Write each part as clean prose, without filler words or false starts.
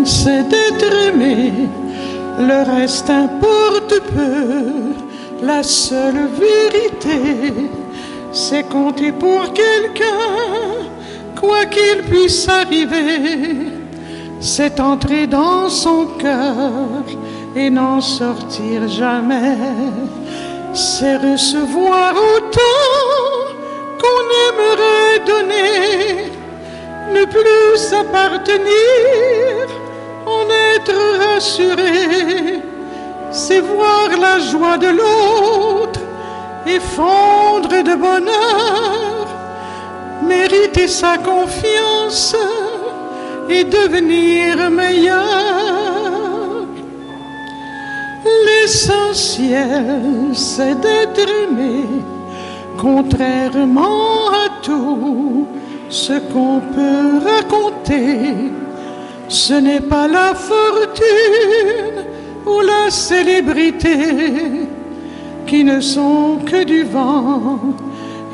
c'est d'être aimé, le reste importe peu. La seule vérité, c'est compter pour quelqu'un, quoi qu'il puisse arriver. C'est entrer dans son cœur et n'en sortir jamais. C'est recevoir autant qu'on aimerait donner, ne plus appartenir, en être rassuré. C'est voir la joie de l'autre et fondre de bonheur, mériter sa confiance et devenir meilleur. L'essentiel, c'est d'être aimé, contrairement à tout ce qu'on peut raconter. Ce n'est pas la fortune ou la célébrité qui ne sont que du vent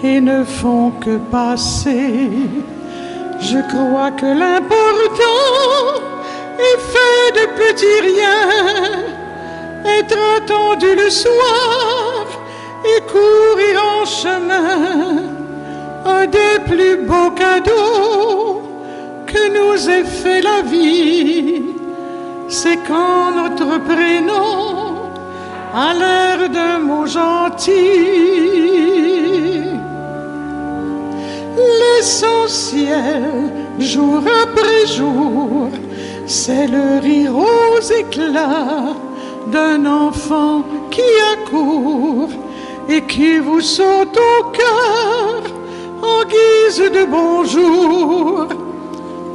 et ne font que passer. Je crois que l'important est fait de petits riens, être attendu le soir et courir en chemin. Un des plus beaux cadeaux que nous ait fait la vie, c'est quand notre prénom a l'air d'un mot gentil. L'essentiel, jour après jour, c'est le rire aux éclats d'un enfant qui accourt et qui vous saute au cœur en guise de bonjour.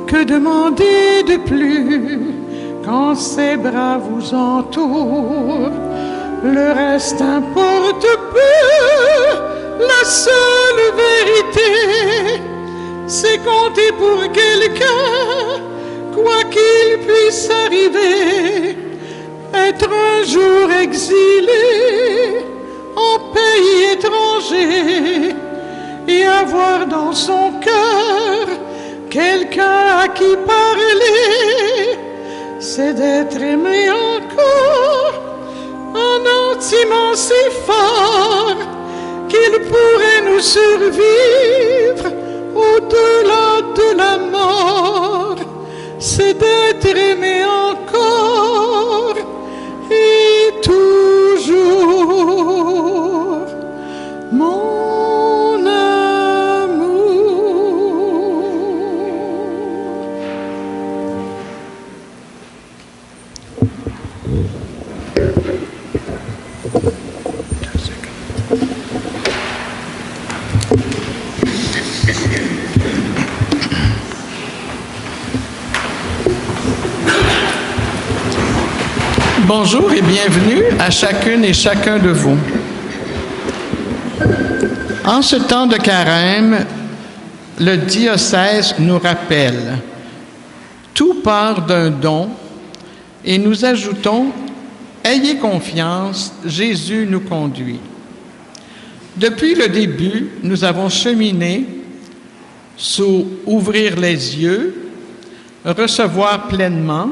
Que demander de plus quand ses bras vous entourent? Le reste importe peu, la seule vérité, c'est compter pour quelqu'un, quoi qu'il puisse arriver. Être un jour exilé en pays étranger et avoir dans son cœur quelqu'un à qui parler, c'est d'être aimé encore, un sentiment si fort qu'il pourrait nous survivre au-delà de la mort. C'est d'être aimé encore et toujours, mon amour. Bonjour et bienvenue à chacune et chacun de vous. En ce temps de carême, le diocèse nous rappelle « Tout part d'un don » et nous ajoutons « Ayez confiance, Jésus nous conduit ». Depuis le début, nous avons cheminé sous « Ouvrir les yeux », « Recevoir pleinement »,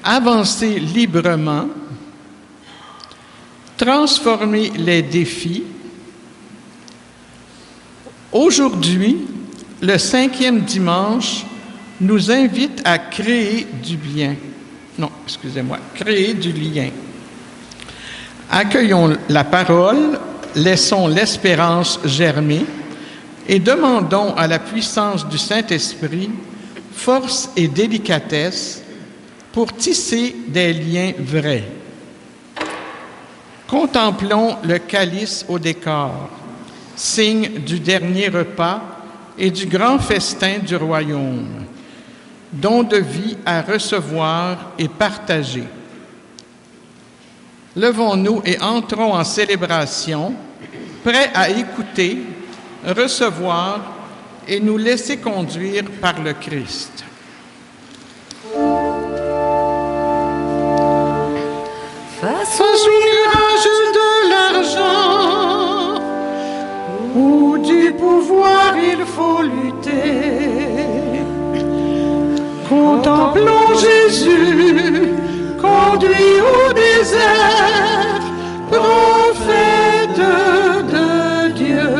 avancer librement, transformer les défis. Aujourd'hui, le 5e dimanche nous invite à créer du bien. Non, excusez-moi, créer du lien. Accueillons la parole, laissons l'espérance germer et demandons à la puissance du Saint-Esprit force et délicatesse pour tisser des liens vrais. Contemplons le calice au décor, signe du dernier repas et du grand festin du royaume, don de vie à recevoir et partager. Levons-nous et entrons en célébration, prêts à écouter, recevoir et nous laisser conduire par le Christ. Face au mirage de l'argent ou du pouvoir, il faut lutter. Contemplons Jésus, conduit au désert, prophète de Dieu.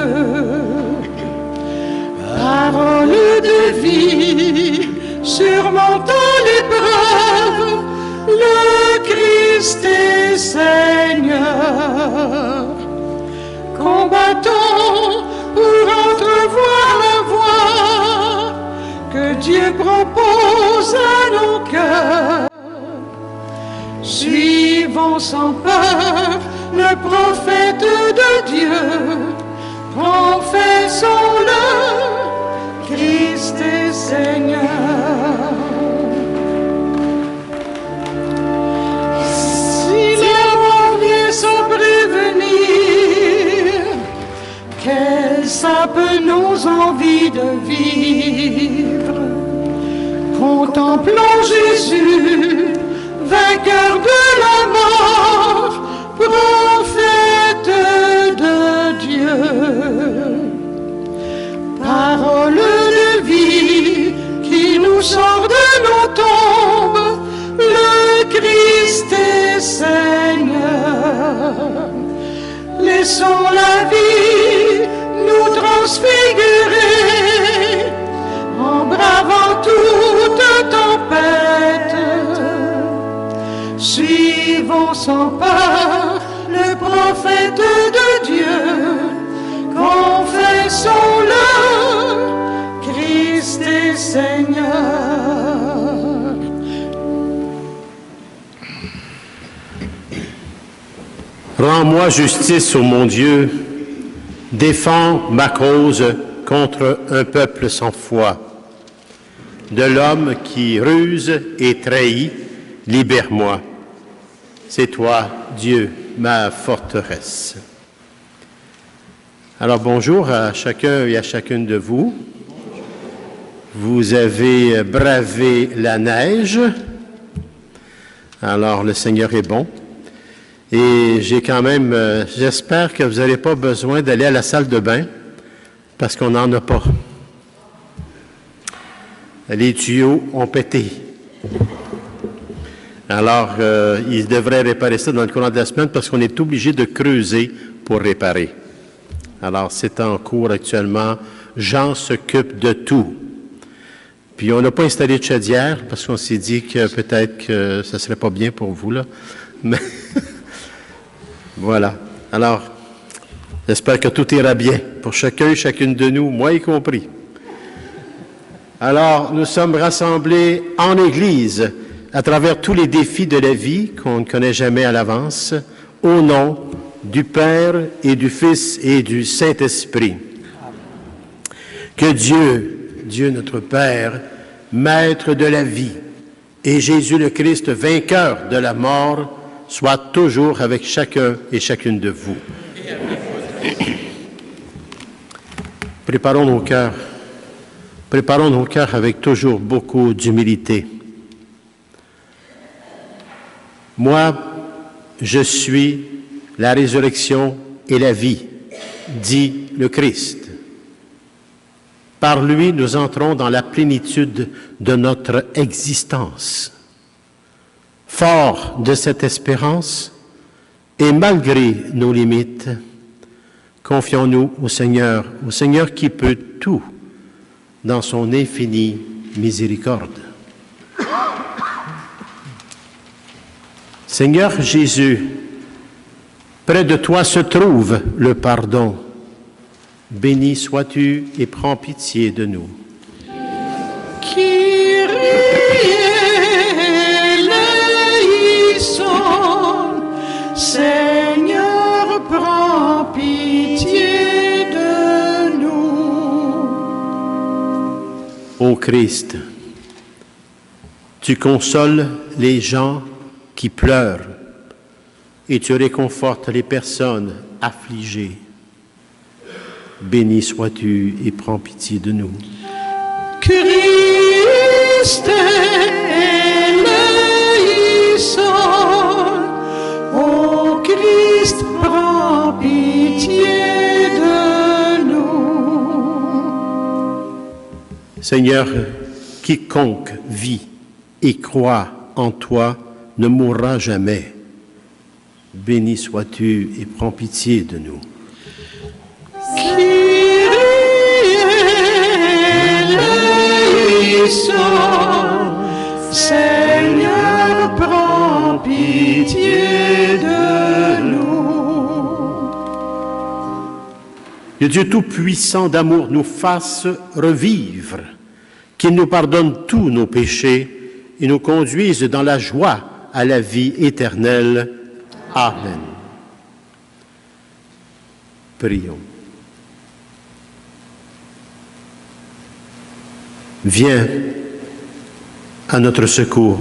Parole de vie, surmontant l'épreuve, le Christ est Seigneur. Combattons pour entrevoir la voie que Dieu propose à nos cœurs. Suivons sans peur le prophète de Dieu, confessons-le, Christ est Seigneur. Si les mots viennent sans prévenir, quelles sapent nos envies de vivre. Contemplons Jésus, vainqueur de la mort, prophète de Dieu. Parole de vie qui nous sort de nos tombes, le Christ est Seigneur. Laissons la vie nous transfigurer, en bravant toute tempête. Suivons sans peur le prophète de Dieu, confessons-le, Christ est Seigneur. Rends-moi justice, ô mon Dieu, défends ma cause contre un peuple sans foi. De l'homme qui ruse et trahit, libère-moi. C'est toi, Dieu, ma forteresse. Alors bonjour à chacun et à chacune de vous. Vous avez bravé la neige. Alors le Seigneur est bon. Et j'ai quand même, j'espère que vous n'avez pas besoin d'aller à la salle de bain, parce qu'on n'en a pas. Les tuyaux ont pété. Alors, ils devraient réparer ça dans le courant de la semaine, parce qu'on est obligé de creuser pour réparer. Alors, c'est en cours actuellement. Jean s'occupe de tout. Puis, on n'a pas installé de chaudière, parce qu'on s'est dit que peut-être que ça ne serait pas bien pour vous, là. Mais voilà. Alors, j'espère que tout ira bien pour chacun et chacune de nous, moi y compris. Alors, nous sommes rassemblés en Église à travers tous les défis de la vie qu'on ne connaît jamais à l'avance, au nom du Père et du Fils et du Saint-Esprit. Que Dieu notre Père, Maître de la vie, et Jésus le Christ, vainqueur de la mort, soit toujours avec chacun et chacune de vous. Préparons nos cœurs avec toujours beaucoup d'humilité. Moi, je suis la résurrection et la vie, dit le Christ. Par lui, nous entrons dans la plénitude de notre existence. Fort de cette espérance, et malgré nos limites, confions-nous au Seigneur qui peut tout dans son infinie miséricorde. Seigneur Jésus, près de toi se trouve le pardon. Béni sois-tu et prends pitié de nous. Seigneur, prends pitié de nous. Ô Christ, tu consoles les gens qui pleurent et tu réconfortes les personnes affligées. Béni sois-tu et prends pitié de nous. Christ, éleison, ô Christ, prends pitié de nous. Seigneur, quiconque vit et croit en toi ne mourra jamais. Béni sois-tu et prends pitié de nous. Seigneur, prends pitié de nous. Que Dieu Tout-Puissant d'amour nous fasse revivre, qu'il nous pardonne tous nos péchés et nous conduise dans la joie à la vie éternelle. Amen. Prions. Viens à notre secours,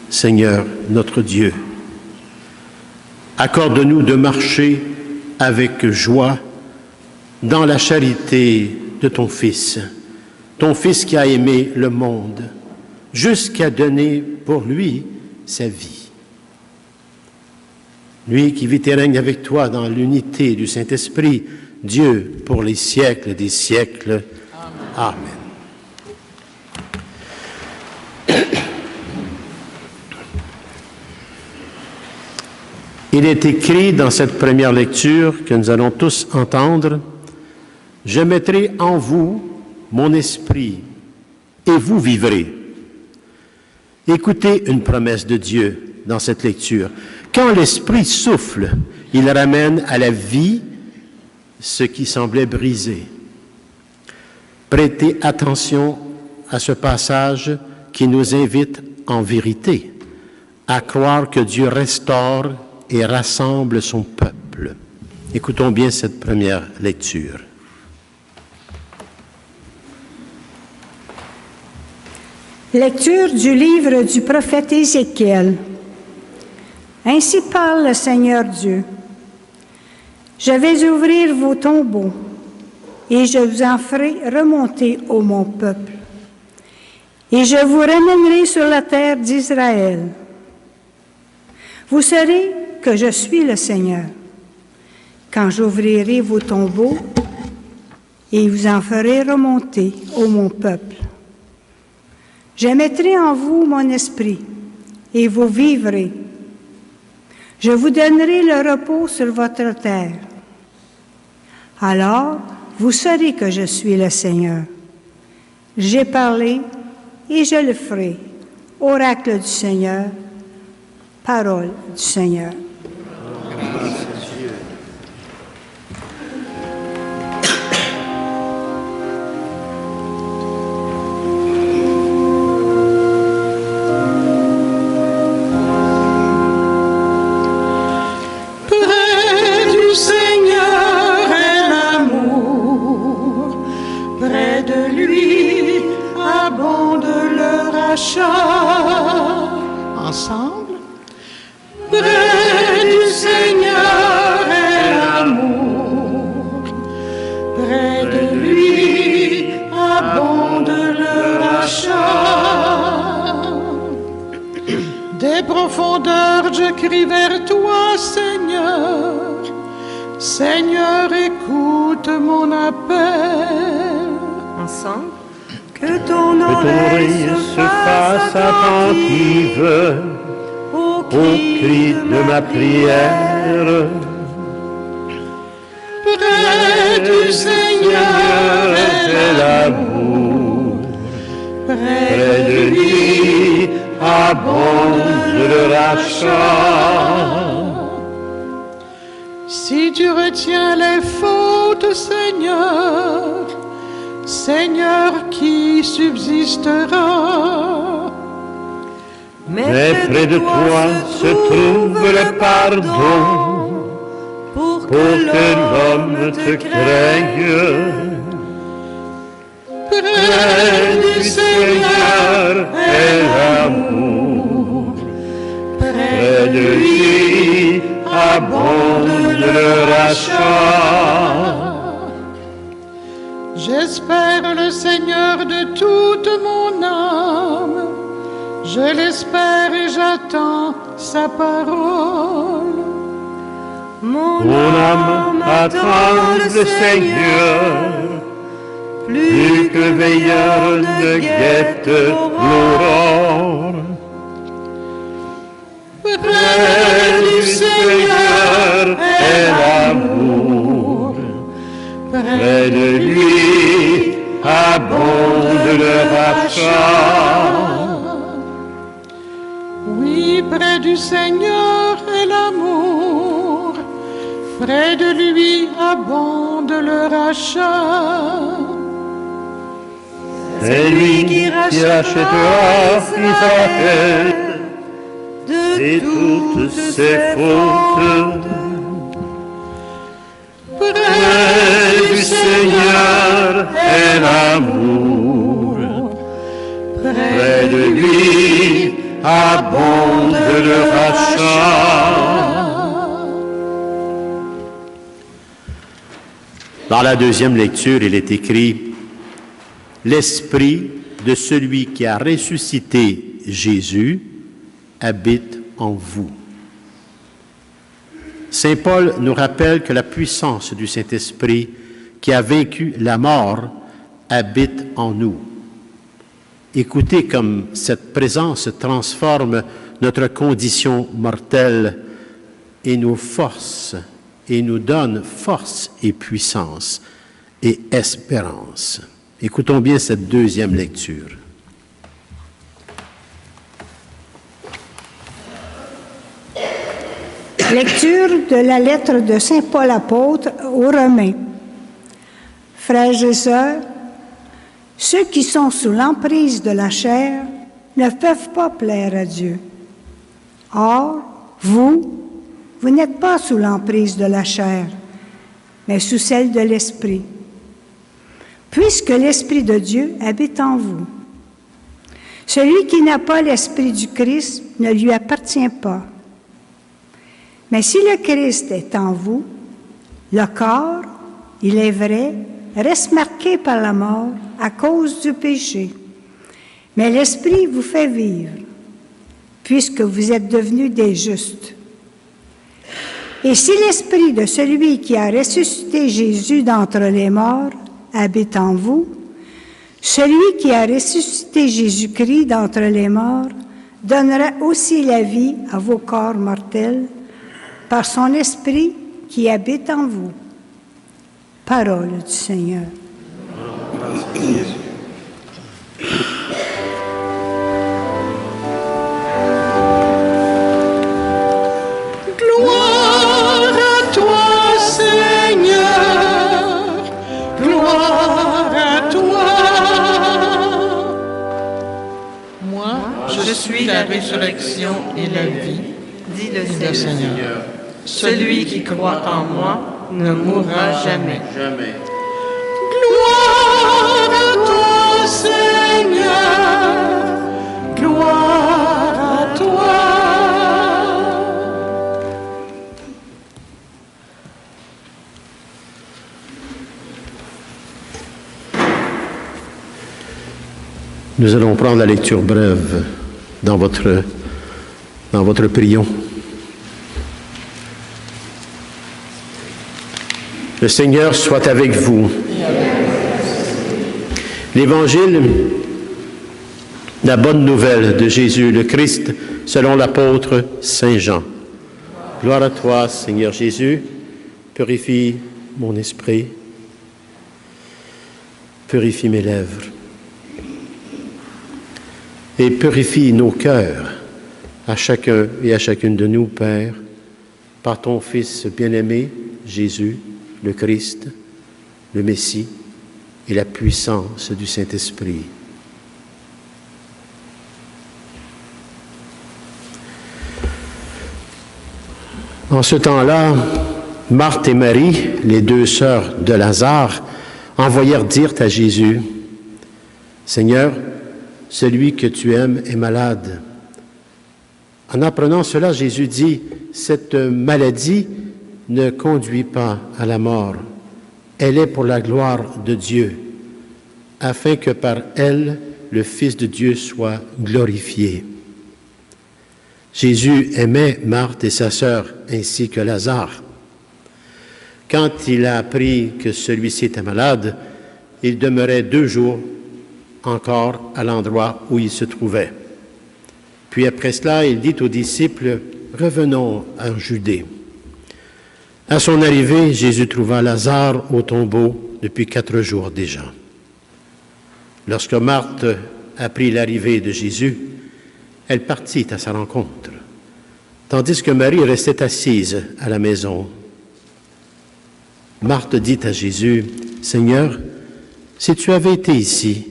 Seigneur, notre Dieu. Accorde-nous de marcher avec joie dans la charité de ton Fils qui a aimé le monde, jusqu'à donner pour lui sa vie. Lui qui vit et règne avec toi dans l'unité du Saint-Esprit, Dieu pour les siècles des siècles. Amen. Il est écrit dans cette première lecture que nous allons tous entendre, « Je mettrai en vous mon esprit et vous vivrez. » Écoutez une promesse de Dieu dans cette lecture. Quand l'Esprit souffle, il ramène à la vie ce qui semblait brisé. Prêtez attention à ce passage qui nous invite en vérité à croire que Dieu restaure et rassemble son peuple. Écoutons bien cette première lecture. Lecture du livre du prophète Ézéchiel. Ainsi parle le Seigneur Dieu. Je vais ouvrir vos tombeaux et je vous en ferai remonter, ô mon peuple. Et je vous ramènerai sur la terre d'Israël. Vous saurez que je suis le Seigneur, quand j'ouvrirai vos tombeaux et vous en ferai remonter, ô mon peuple. Je mettrai en vous mon esprit, et vous vivrez. Je vous donnerai le repos sur votre terre. Alors, vous saurez que je suis le Seigneur. J'ai parlé, et je le ferai. Oracle du Seigneur, parole du Seigneur. Ensemble. Près du Seigneur est l'amour, près de lui abonde le rachat. Des profondeurs je crie vers toi, Seigneur. Seigneur, écoute mon appel. Ensemble. Que ton oreille se fasse attentive au cri de ma prière. Près du Seigneur est l'amour, près de lui abonde le rachat. Si tu retiens les fautes, Seigneur, Seigneur, qui subsistera? Mais près de toi se trouve le pardon pour que l'homme te craigne. Près du Seigneur est l'amour, près de lui abonde le rachat. J'espère le Seigneur de toute mon âme, je l'espère et j'attends sa parole. Mon âme attend le Seigneur, plus que veilleur ne guette l'aurore. Près du Seigneur est l'amour, près de lui abonde le rachat. Oui, près du Seigneur est l'amour, près de lui abonde le rachat. C'est lui qui rachètera Israël de toutes ses fautes. Près du Seigneur est l'amour, près de lui abonde le rachat. Dans la deuxième lecture, il est écrit « L'Esprit de celui qui a ressuscité Jésus habite en vous. » Saint Paul nous rappelle que la puissance du Saint-Esprit qui a vaincu la mort habite en nous. Écoutez comme cette présence transforme notre condition mortelle et nous force et nous donne force et puissance et espérance. Écoutons bien cette deuxième lecture. Lecture de la lettre de Saint Paul apôtre aux Romains. Frères et sœurs, ceux qui sont sous l'emprise de la chair ne peuvent pas plaire à Dieu. Or, vous n'êtes pas sous l'emprise de la chair, mais sous celle de l'Esprit, puisque l'Esprit de Dieu habite en vous. Celui qui n'a pas l'Esprit du Christ ne lui appartient pas. Mais si le Christ est en vous, le corps, il est vrai, reste marqué par la mort à cause du péché. Mais l'Esprit vous fait vivre, puisque vous êtes devenus des justes. Et si l'Esprit de celui qui a ressuscité Jésus d'entre les morts habite en vous, celui qui a ressuscité Jésus-Christ d'entre les morts donnera aussi la vie à vos corps mortels par son Esprit qui habite en vous. Parole du Seigneur. Gloire à toi, Seigneur, gloire à toi. Moi, je suis la résurrection et la vie, dit le le Seigneur. Seigneur. Celui qui croit en moi ne mourra jamais. Jamais. Gloire à toi, Seigneur, gloire à toi. Nous allons prendre la lecture brève dans votre prion. Le Seigneur soit avec vous. L'Évangile, la bonne nouvelle de Jésus le Christ, selon l'apôtre Saint Jean. Gloire à toi, Seigneur Jésus. Purifie mon esprit. Purifie mes lèvres. Et purifie nos cœurs, à chacun et à chacune de nous, Père, par ton Fils bien-aimé, Jésus, le Christ, le Messie et la puissance du Saint-Esprit. En ce temps-là, Marthe et Marie, les deux sœurs de Lazare, envoyèrent dire à Jésus, « Seigneur, celui que tu aimes est malade. » En apprenant cela, Jésus dit, « Cette maladie ne conduit pas à la mort. Elle est pour la gloire de Dieu, afin que par elle, le Fils de Dieu soit glorifié. » Jésus aimait Marthe et sa sœur, ainsi que Lazare. Quand il a appris que celui-ci était malade, il demeurait 2 jours encore à l'endroit où il se trouvait. Puis après cela, il dit aux disciples, « revenons en Judée. À son arrivée, Jésus trouva Lazare au tombeau depuis 4 jours déjà. Lorsque Marthe apprit l'arrivée de Jésus, elle partit à sa rencontre, tandis que Marie restait assise à la maison. Marthe dit à Jésus, « Seigneur, si tu avais été ici,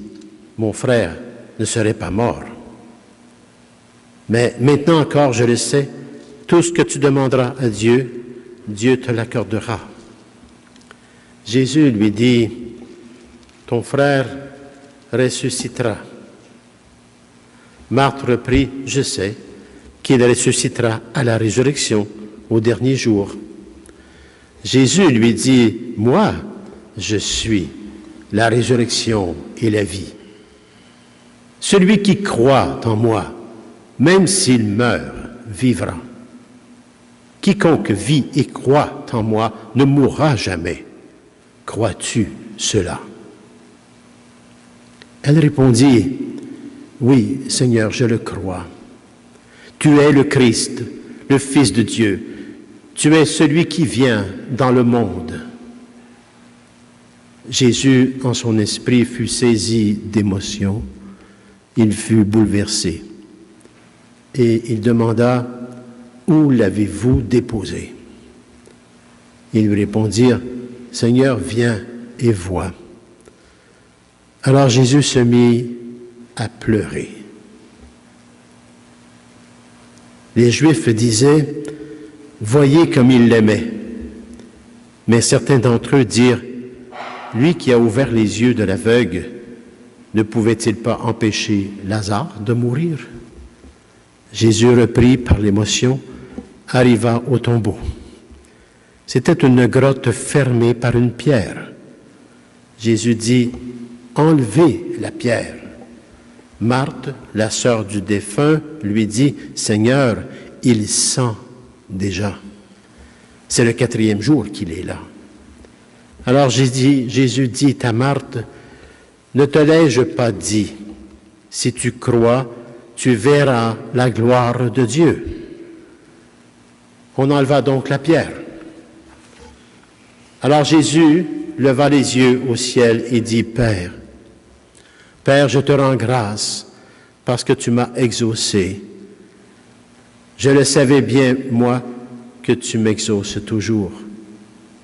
mon frère ne serait pas mort. Mais maintenant encore, je le sais, tout ce que tu demanderas à Dieu, Dieu te l'accordera. » Jésus lui dit, « Ton frère ressuscitera. » Marthe reprit, « Je sais qu'il ressuscitera à la résurrection au dernier jour. » Jésus lui dit, « Moi, je suis la résurrection et la vie. Celui qui croit en moi, même s'il meurt, vivra. Quiconque vit et croit en moi ne mourra jamais. Crois-tu cela? » Elle répondit, « Oui, Seigneur, je le crois. Tu es le Christ, le Fils de Dieu. Tu es celui qui vient dans le monde. » Jésus, en son esprit, fut saisi d'émotion. Il fut bouleversé. Et il demanda, « Où l'avez-vous déposé? » Ils lui répondirent, « Seigneur, viens et vois. » Alors Jésus se mit à pleurer. Les Juifs disaient, « Voyez comme il l'aimait. » Mais certains d'entre eux dirent, « Lui qui a ouvert les yeux de l'aveugle, ne pouvait-il pas empêcher Lazare de mourir? » Jésus, repris par l'émotion, arriva au tombeau. C'était une grotte fermée par une pierre. Jésus dit, « Enlevez la pierre. » Marthe, la sœur du défunt, lui dit, « Seigneur, il sent déjà. C'est le 4e jour qu'il est là. » Alors Jésus dit à Marthe, « Ne te l'ai-je pas dit, si tu crois, tu verras la gloire de Dieu. » On enleva donc la pierre. Alors Jésus leva les yeux au ciel et dit, « Père, Père, je te rends grâce parce que tu m'as exaucé. Je le savais bien, moi, que tu m'exauces toujours.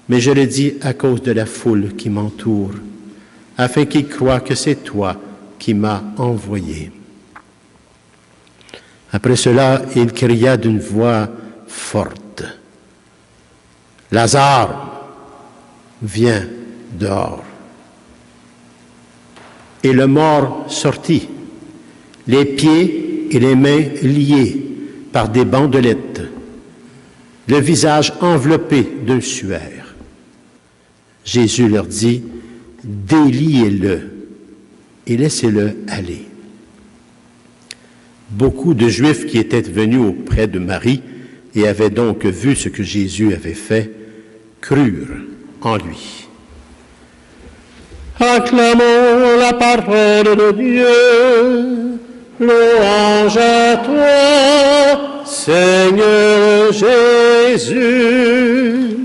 Mais je le dis à cause de la foule qui m'entoure, afin qu'ils croient que c'est toi qui m'as envoyé. » Après cela, il cria d'une voix forte, « Lazare, viens dehors. » Et le mort sortit, les pieds et les mains liés par des bandelettes, le visage enveloppé d'un suaire. Jésus leur dit, « Déliez-le et laissez-le aller. » Beaucoup de Juifs qui étaient venus auprès de Marie et avaient donc vu ce que Jésus avait fait, crurent en lui. Acclamons la parole de Dieu, louange à toi, Seigneur Jésus.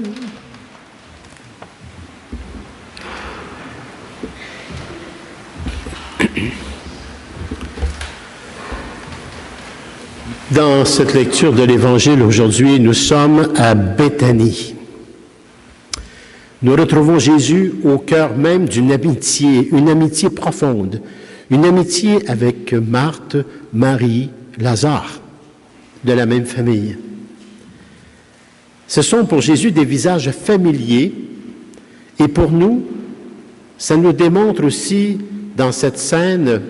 Dans cette lecture de l'Évangile aujourd'hui, nous sommes à Béthanie. Nous retrouvons Jésus au cœur même d'une amitié, une amitié profonde, une amitié avec Marthe, Marie, Lazare, de la même famille. Ce sont pour Jésus des visages familiers et pour nous, ça nous démontre aussi dans cette scène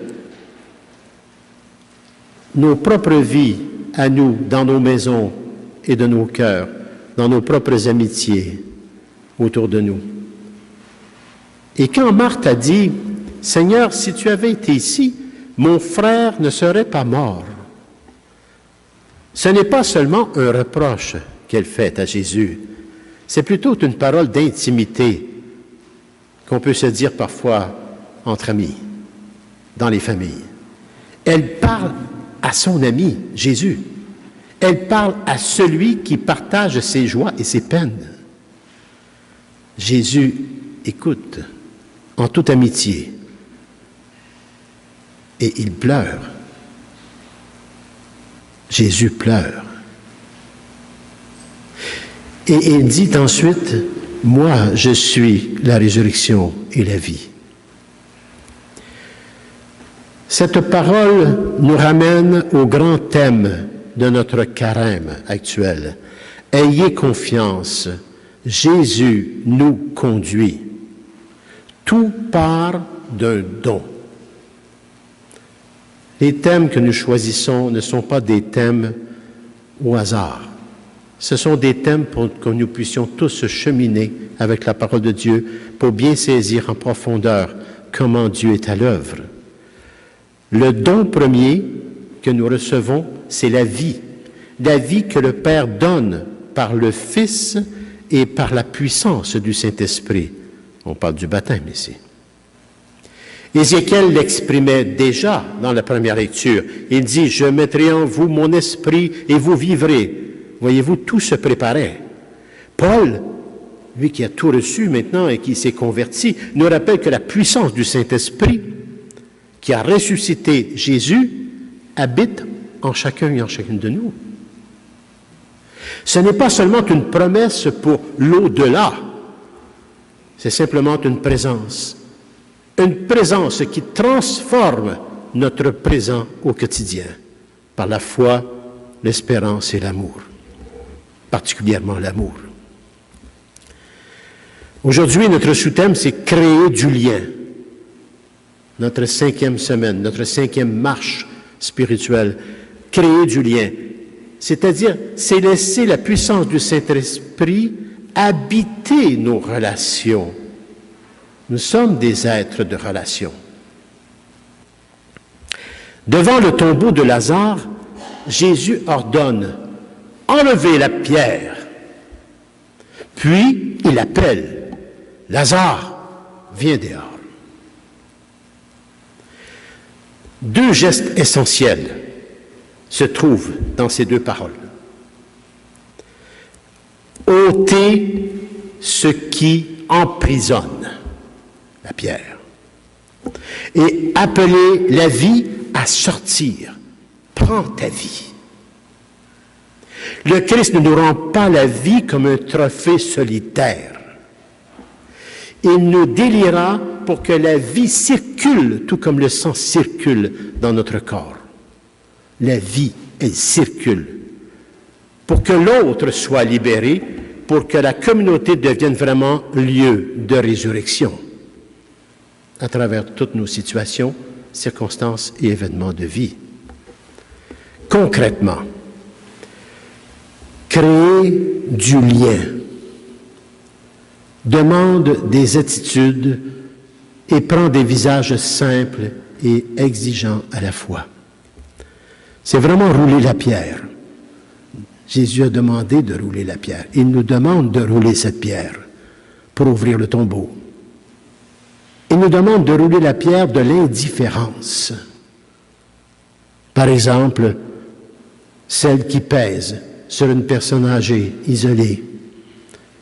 nos propres vies à nous, dans nos maisons et de nos cœurs, dans nos propres amitiés autour de nous. Et quand Marthe a dit, « Seigneur, si tu avais été ici, mon frère ne serait pas mort. » Ce n'est pas seulement un reproche qu'elle fait à Jésus, c'est plutôt une parole d'intimité qu'on peut se dire parfois entre amis, dans les familles. Elle parle à son ami, Jésus. Elle parle à celui qui partage ses joies et ses peines. Jésus écoute en toute amitié et il pleure. Jésus pleure. Et il dit ensuite, « Moi, je suis la résurrection et la vie. » Cette parole nous ramène au grand thème de notre carême actuel. Ayez confiance, Jésus nous conduit. Tout part d'un don. Les thèmes que nous choisissons ne sont pas des thèmes au hasard. Ce sont des thèmes pour que nous puissions tous cheminer avec la parole de Dieu pour bien saisir en profondeur comment Dieu est à l'œuvre. Le don premier que nous recevons, c'est la vie que le Père donne par le Fils et par la puissance du Saint-Esprit. On parle du baptême ici. Ézéchiel l'exprimait déjà dans la première lecture. Il dit, « Je mettrai en vous mon esprit et vous vivrez. » Voyez-vous, tout se préparait. Paul, lui qui a tout reçu maintenant et qui s'est converti, nous rappelle que la puissance du Saint-Esprit qui a ressuscité Jésus habite en chacun et en chacune de nous. Ce n'est pas seulement une promesse pour l'au-delà, c'est simplement une présence qui transforme notre présent au quotidien par la foi, l'espérance et l'amour, particulièrement l'amour. Aujourd'hui, notre sous-thème, c'est créer du lien. Notre 5e semaine, notre 5e marche spirituelle, créer du lien. C'est-à-dire, c'est laisser la puissance du Saint-Esprit habiter nos relations. Nous sommes des êtres de relation. Devant le tombeau de Lazare, Jésus ordonne « Enlevez la pierre ». Puis, il appelle « Lazare, viens dehors ». Deux gestes essentiels se trouvent dans ces deux paroles. Ôter ce qui emprisonne la pierre et appeler la vie à sortir. Prends ta vie. Le Christ ne nous rend pas la vie comme un trophée solitaire. Il nous déliera pour que la vie circule, tout comme le sang circule dans notre corps. La vie, elle circule. Pour que l'autre soit libéré, pour que la communauté devienne vraiment lieu de résurrection à travers toutes nos situations, circonstances et événements de vie. Concrètement, créer du lien demande des attitudes et prend des visages simples et exigeants à la fois. C'est vraiment rouler la pierre. Jésus a demandé de rouler la pierre. Il nous demande de rouler cette pierre pour ouvrir le tombeau. Il nous demande de rouler la pierre de l'indifférence. Par exemple, celle qui pèse sur une personne âgée, isolée.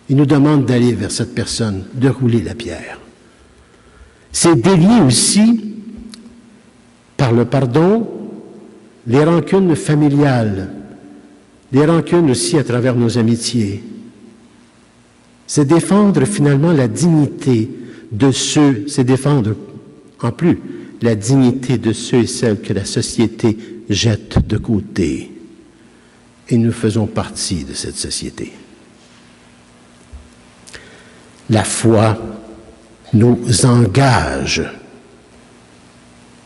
Il nous demande d'aller vers cette personne, de rouler la pierre. C'est délier aussi, par le pardon, les rancunes familiales, les rancunes aussi à travers nos amitiés. C'est défendre finalement la dignité de ceux, c'est défendre en plus la dignité de ceux et celles que la société jette de côté. Et nous faisons partie de cette société. La foi nous engage.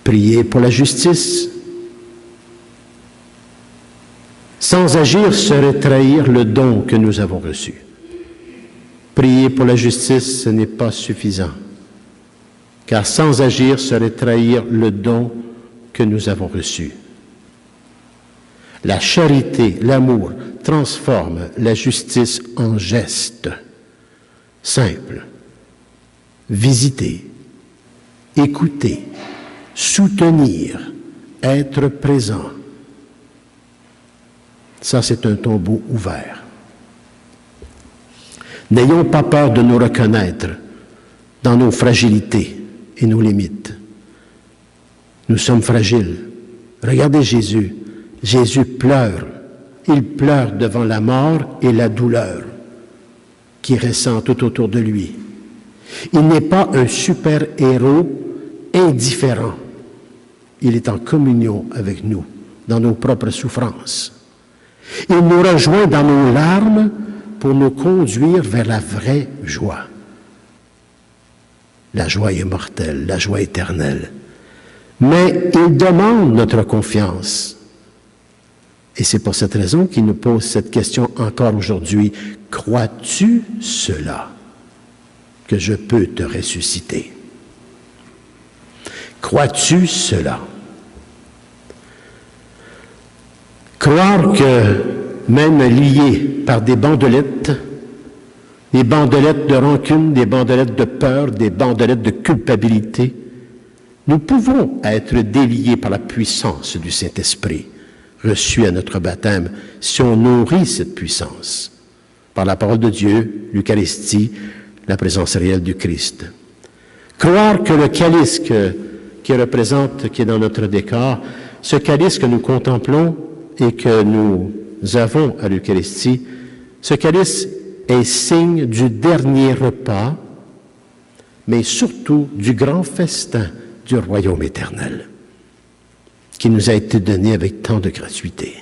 Prier pour la justice. Sans agir serait trahir le don que nous avons reçu. Prier pour la justice, ce n'est pas suffisant, car sans agir serait trahir le don que nous avons reçu. La charité, l'amour, transforment la justice en geste simple. Visiter, écouter, soutenir, être présent. Ça, c'est un tombeau ouvert. N'ayons pas peur de nous reconnaître dans nos fragilités et nos limites. Nous sommes fragiles. Regardez Jésus. Jésus pleure. Il pleure devant la mort et la douleur qui ressent tout autour de lui. Il n'est pas un super-héros indifférent. Il est en communion avec nous, dans nos propres souffrances. Il nous rejoint dans nos larmes pour nous conduire vers la vraie joie. La joie immortelle, la joie éternelle. Mais il demande notre confiance. Et c'est pour cette raison qu'il nous pose cette question encore aujourd'hui. Crois-tu cela, que je peux te ressusciter? Crois-tu cela? Croire que même liés par des bandelettes de rancune, des bandelettes de peur, des bandelettes de culpabilité, nous pouvons être déliés par la puissance du Saint-Esprit reçue à notre baptême si on nourrit cette puissance par la parole de Dieu, l'Eucharistie, la présence réelle du Christ. Croire que le calice qui est dans notre décor, ce calice que nous contemplons et que nous avons à l'Eucharistie, ce calice est signe du dernier repas, mais surtout du grand festin du royaume éternel, qui nous a été donné avec tant de gratuité.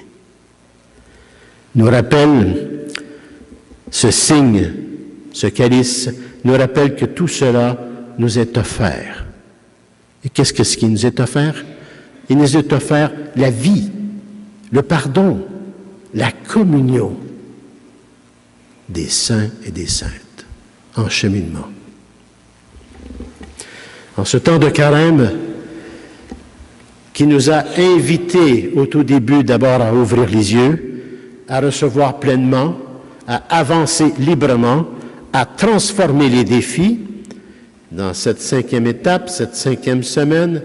Nous rappelle ce signe, ce calice, nous rappelle que tout cela nous est offert. Et qu'est-ce qui nous est offert? Il nous est offert la vie, le pardon, la communion des saints et des saintes en cheminement. En ce temps de carême, qui nous a invités au tout début d'abord à ouvrir les yeux, à recevoir pleinement, à avancer librement, à transformer les défis, dans cette 5e étape, cette 5e semaine,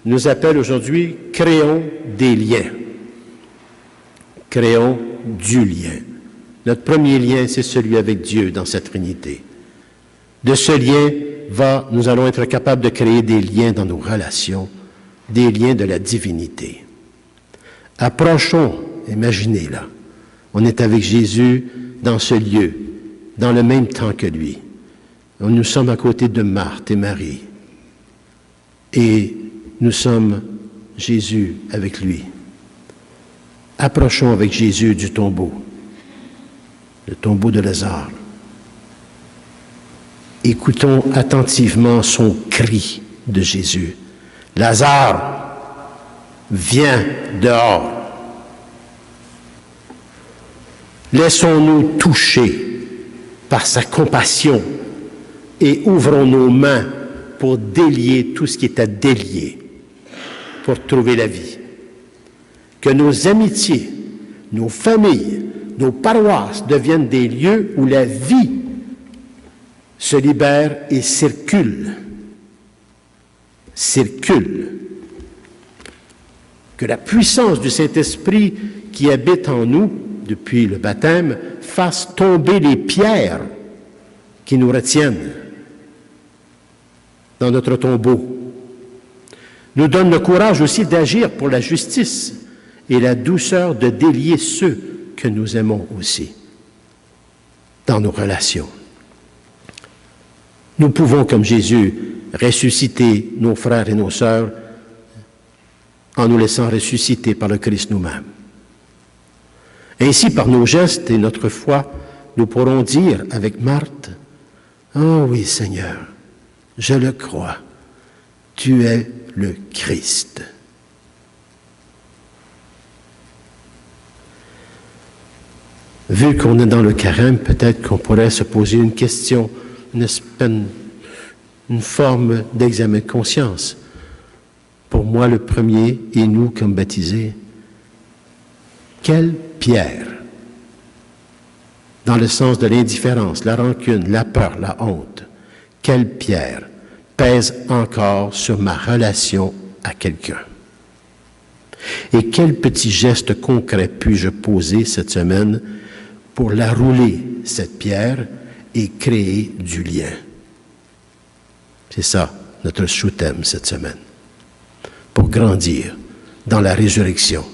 nous appelle aujourd'hui « Créons des liens ». Créons du lien. Notre premier lien, c'est celui avec Dieu dans cette Trinité. De ce lien, nous allons être capables de créer des liens dans nos relations, des liens de la divinité. Approchons, imaginez là, on est avec Jésus dans ce lieu, dans le même temps que lui. Nous sommes à côté de Marthe et Marie. Et nous sommes Jésus avec lui. Approchons avec Jésus du tombeau, le tombeau de Lazare. Écoutons attentivement son cri de Jésus. Lazare, viens dehors. Laissons-nous toucher par sa compassion et ouvrons nos mains pour délier tout ce qui est à délier, pour trouver la vie. Que nos amitiés, nos familles, nos paroisses deviennent des lieux où la vie se libère et circule. Que la puissance du Saint-Esprit qui habite en nous depuis le baptême fasse tomber les pierres qui nous retiennent dans notre tombeau. Nous donne le courage aussi d'agir pour la justice et la douceur de délier ceux que nous aimons aussi dans nos relations. Nous pouvons, comme Jésus, ressusciter nos frères et nos sœurs en nous laissant ressusciter par le Christ nous-mêmes. Ainsi, par nos gestes et notre foi, nous pourrons dire avec Marthe, « Oh oui, Seigneur, je le crois, tu es le Christ. » Vu qu'on est dans le carême, peut-être qu'on pourrait se poser une question, une forme d'examen de conscience. Pour moi, le premier, et nous comme baptisés, quelle pierre, dans le sens de l'indifférence, la rancune, la peur, la honte, quelle pierre pèse encore sur ma relation à quelqu'un? Et quel petit geste concret puis-je poser cette semaine pour la rouler, cette pierre, et créer du lien? C'est ça, notre sous-thème cette semaine. Pour grandir dans la résurrection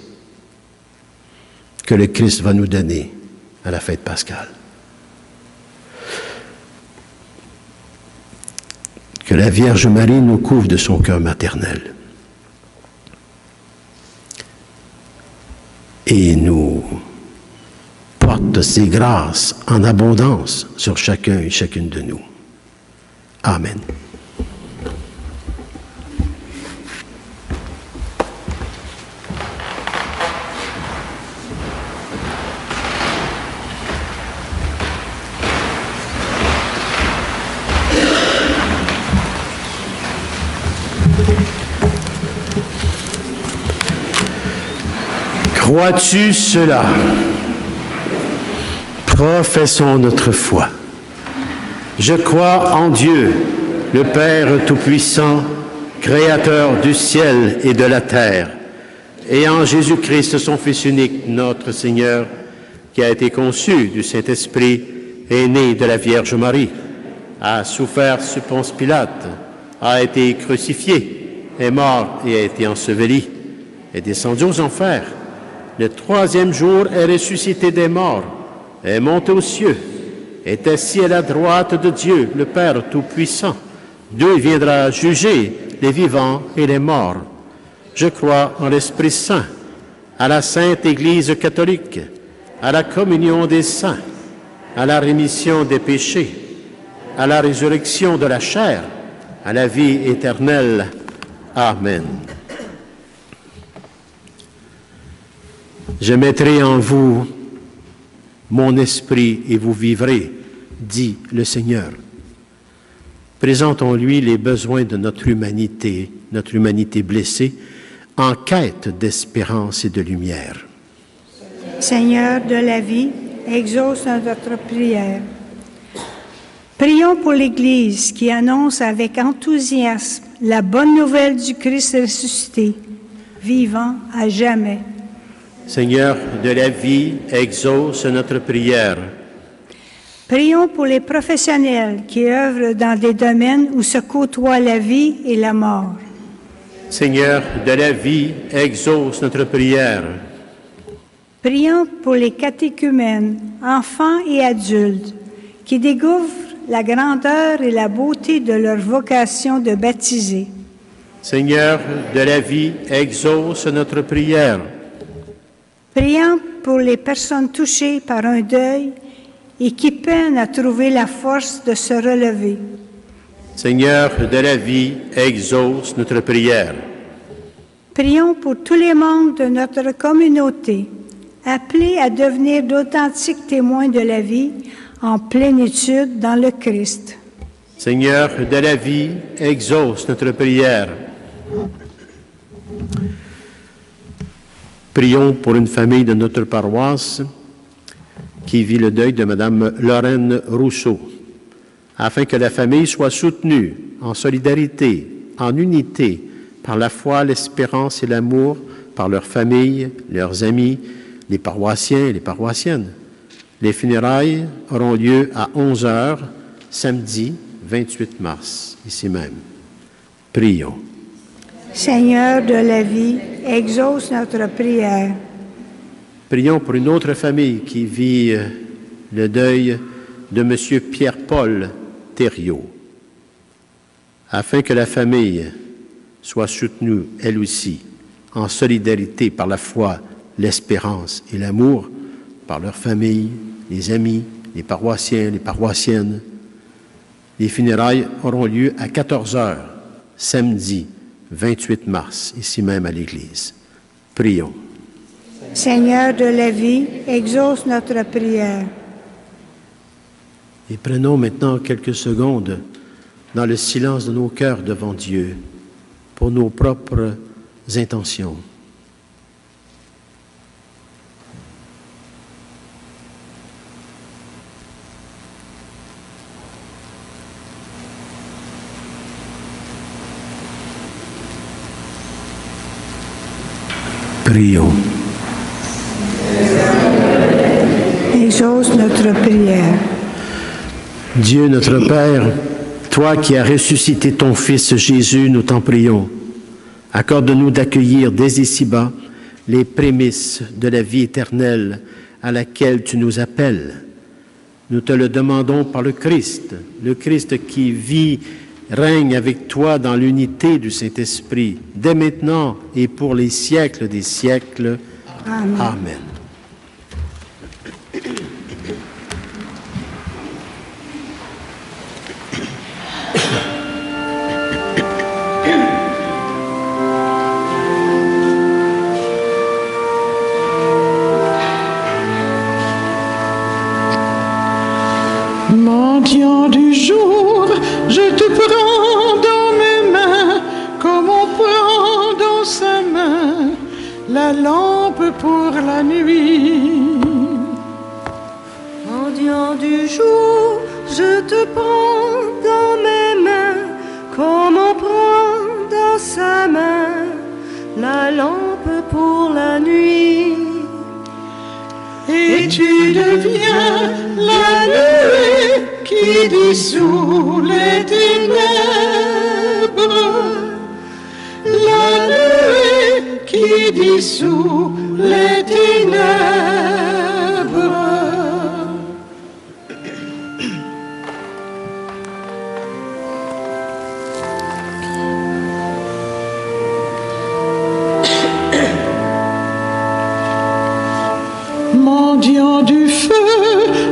que le Christ va nous donner à la fête pascale. Que la Vierge Marie nous couvre de son cœur maternel et nous porte ses grâces en abondance sur chacun et chacune de nous. Amen. Crois-tu cela? Professons notre foi. Je crois en Dieu, le Père Tout-Puissant, Créateur du ciel et de la terre, et en Jésus-Christ, son Fils unique, notre Seigneur, qui a été conçu du Saint-Esprit et né de la Vierge Marie, a souffert sous Ponce Pilate, a été crucifié, est mort et a été enseveli, est descendu aux enfers. Le troisième jour est ressuscité des morts, est monté aux cieux, est assis à la droite de Dieu, le Père Tout-Puissant. D'où il viendra juger les vivants et les morts. Je crois en l'Esprit Saint, à la Sainte Église catholique, à la communion des saints, à la rémission des péchés, à la résurrection de la chair, à la vie éternelle. Amen. Je mettrai en vous mon esprit et vous vivrez, dit le Seigneur. Présentons-lui les besoins de notre humanité blessée, en quête d'espérance et de lumière. Seigneur de la vie, exauce notre prière. Prions pour l'Église qui annonce avec enthousiasme la bonne nouvelle du Christ ressuscité, vivant à jamais. Seigneur de la vie, exauce notre prière. Prions pour les professionnels qui œuvrent dans des domaines où se côtoient la vie et la mort. Seigneur de la vie, exauce notre prière. Prions pour les catéchumènes, enfants et adultes, qui découvrent la grandeur et la beauté de leur vocation de baptiser. Seigneur de la vie, exauce notre prière. Prions pour les personnes touchées par un deuil et qui peinent à trouver la force de se relever. Seigneur de la vie, exauce notre prière. Prions pour tous les membres de notre communauté, appelés à devenir d'authentiques témoins de la vie en plénitude dans le Christ. Seigneur de la vie, exauce notre prière. Prions pour une famille de notre paroisse qui vit le deuil de Mme Lorraine Rousseau, afin que la famille soit soutenue en solidarité, en unité, par la foi, l'espérance et l'amour, par leur famille, leurs amis, les paroissiens et les paroissiennes. Les funérailles auront lieu à 11h, samedi 28 mars, ici même. Prions. Seigneur de la vie, exauce notre prière. Prions pour une autre famille qui vit le deuil de M. Pierre-Paul Thériault, afin que la famille soit soutenue, elle aussi, en solidarité par la foi, l'espérance et l'amour, par leur famille, les amis, les paroissiens, les paroissiennes. Les funérailles auront lieu à 14h, samedi 28 mars, ici même à l'Église. Prions. Seigneur de la vie, exauce notre prière. Et prenons maintenant quelques secondes dans le silence de nos cœurs devant Dieu pour nos propres intentions. Prions. Exauce notre prière. Dieu notre Père, toi qui as ressuscité ton Fils Jésus, nous t'en prions. Accorde-nous d'accueillir dès ici-bas les prémices de la vie éternelle à laquelle tu nous appelles. Nous te le demandons par le Christ qui vit, règne avec toi dans l'unité du Saint-Esprit, dès maintenant et pour les siècles des siècles. Amen. Amen. Mendiant du jour, je te prends dans mes mains, comme on prend dans sa main la lampe pour la nuit. Mendiant du jour, je te prends dans mes mains, comme on prend dans sa main la lampe pour la nuit. Et tu deviens la nuée qui dissout les ténèbres, la nuée qui dissout les ténèbres. Mendiant du feu,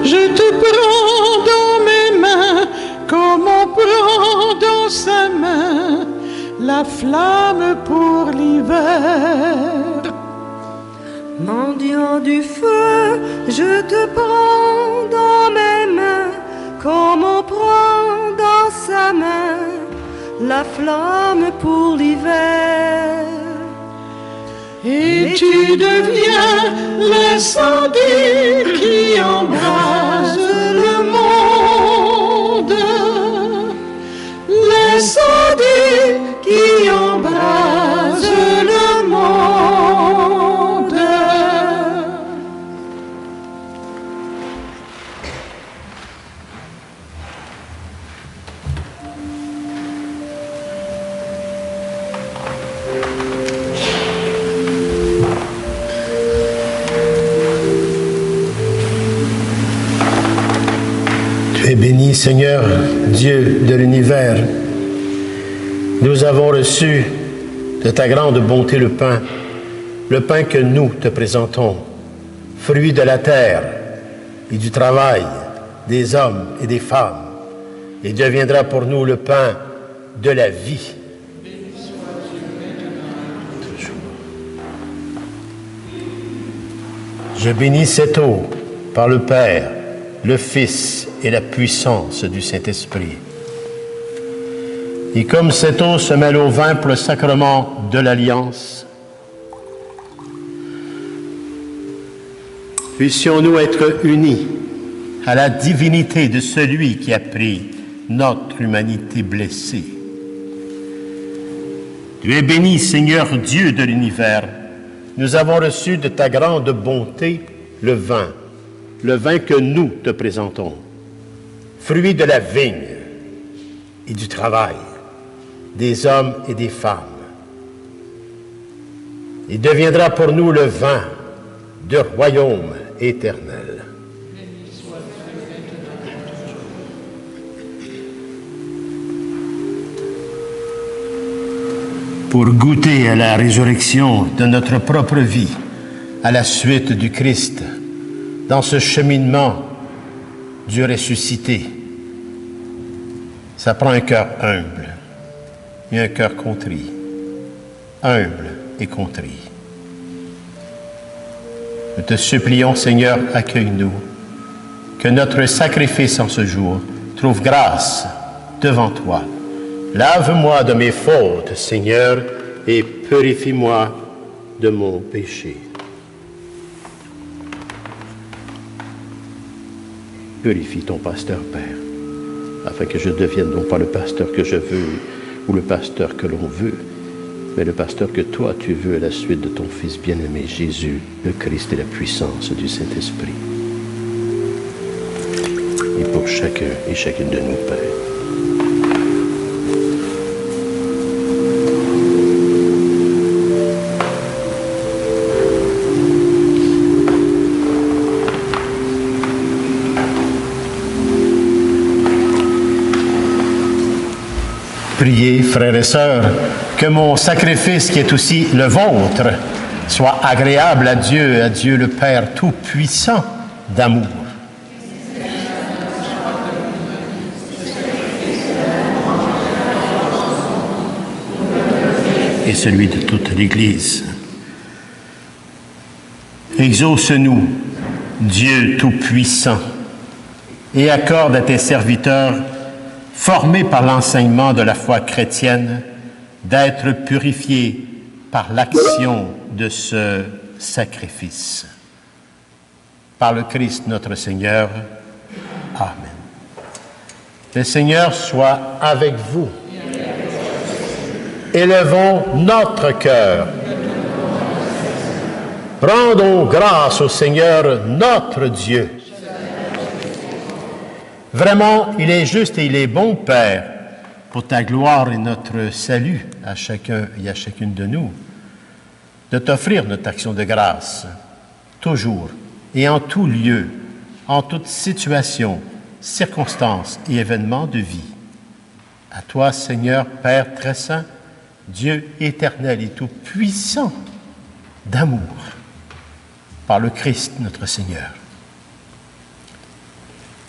je te prends dans mes mains, comme on prend dans sa main la flamme pour l'hiver. Mendiant du feu, je te prends dans mes mains, comme on prend dans sa main la flamme pour l'hiver. Et tu deviens l'incendie qui embrase le monde, l'incendie qui embrase le monde. Tu es béni, Seigneur, Dieu de l'univers. Nous avons reçu de ta grande bonté le pain que nous te présentons, fruit de la terre et du travail des hommes et des femmes, et deviendra pour nous le pain de la vie. Je bénis cette eau par le Père, le Fils et la puissance du Saint-Esprit. Et comme cette eau se mêle au vin pour le sacrement de l'Alliance, puissions-nous être unis à la divinité de celui qui a pris notre humanité blessée. Tu es béni, Seigneur Dieu de l'univers. Nous avons reçu de ta grande bonté le vin que nous te présentons, fruit de la vigne et du travail des hommes et des femmes. Il deviendra pour nous le vin de royaume éternel. Pour goûter à la résurrection de notre propre vie, à la suite du Christ, dans ce cheminement du ressuscité, ça prend un cœur humble et un cœur contrit, humble et contrit. Nous te supplions, Seigneur, accueille-nous, que notre sacrifice en ce jour trouve grâce devant toi. Lave-moi de mes fautes, Seigneur, et purifie-moi de mon péché. Purifie ton pasteur, Père, afin que je devienne non pas le pasteur que je veux ou le pasteur que l'on veut, mais le pasteur que toi tu veux à la suite de ton Fils bien-aimé Jésus, le Christ et la puissance du Saint-Esprit. Et pour chacun et chacune de nous, Père. Priez, frères et sœurs, que mon sacrifice qui est aussi le vôtre soit agréable à Dieu le Père Tout-Puissant d'amour. Et celui de toute l'Église. Exauce-nous, Dieu Tout-Puissant, et accorde à tes serviteurs formés par l'enseignement de la foi chrétienne, d'être purifiés par l'action de ce sacrifice. Par le Christ notre Seigneur. Amen. Le Seigneur soit avec vous. Élevons notre cœur. Rendons grâce au Seigneur notre Dieu. Vraiment, il est juste et il est bon, Père, pour ta gloire et notre salut à chacun et à chacune de nous, de t'offrir notre action de grâce, toujours et en tout lieu, en toute situation, circonstance et événement de vie. À toi, Seigneur, Père très saint, Dieu éternel et tout-puissant d'amour, par le Christ notre Seigneur.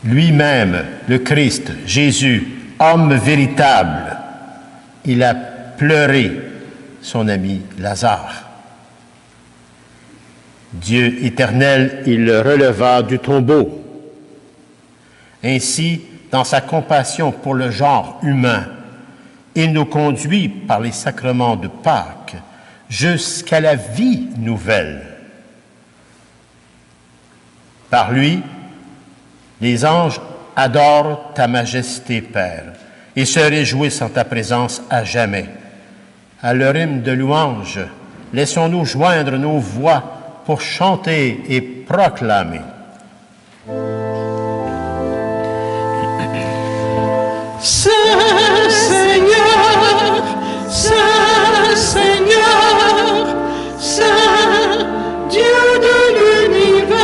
Lui-même, le Christ, Jésus, homme véritable, il a pleuré son ami Lazare. Dieu éternel, il le releva du tombeau. Ainsi, dans sa compassion pour le genre humain, il nous conduit par les sacrements de Pâques jusqu'à la vie nouvelle. Par lui, les anges adorent ta majesté, Père, et se réjouissent en ta présence à jamais. À leur hymne de louange, laissons-nous joindre nos voix pour chanter et proclamer. Saint Seigneur, Saint Seigneur, Saint Dieu de l'univers,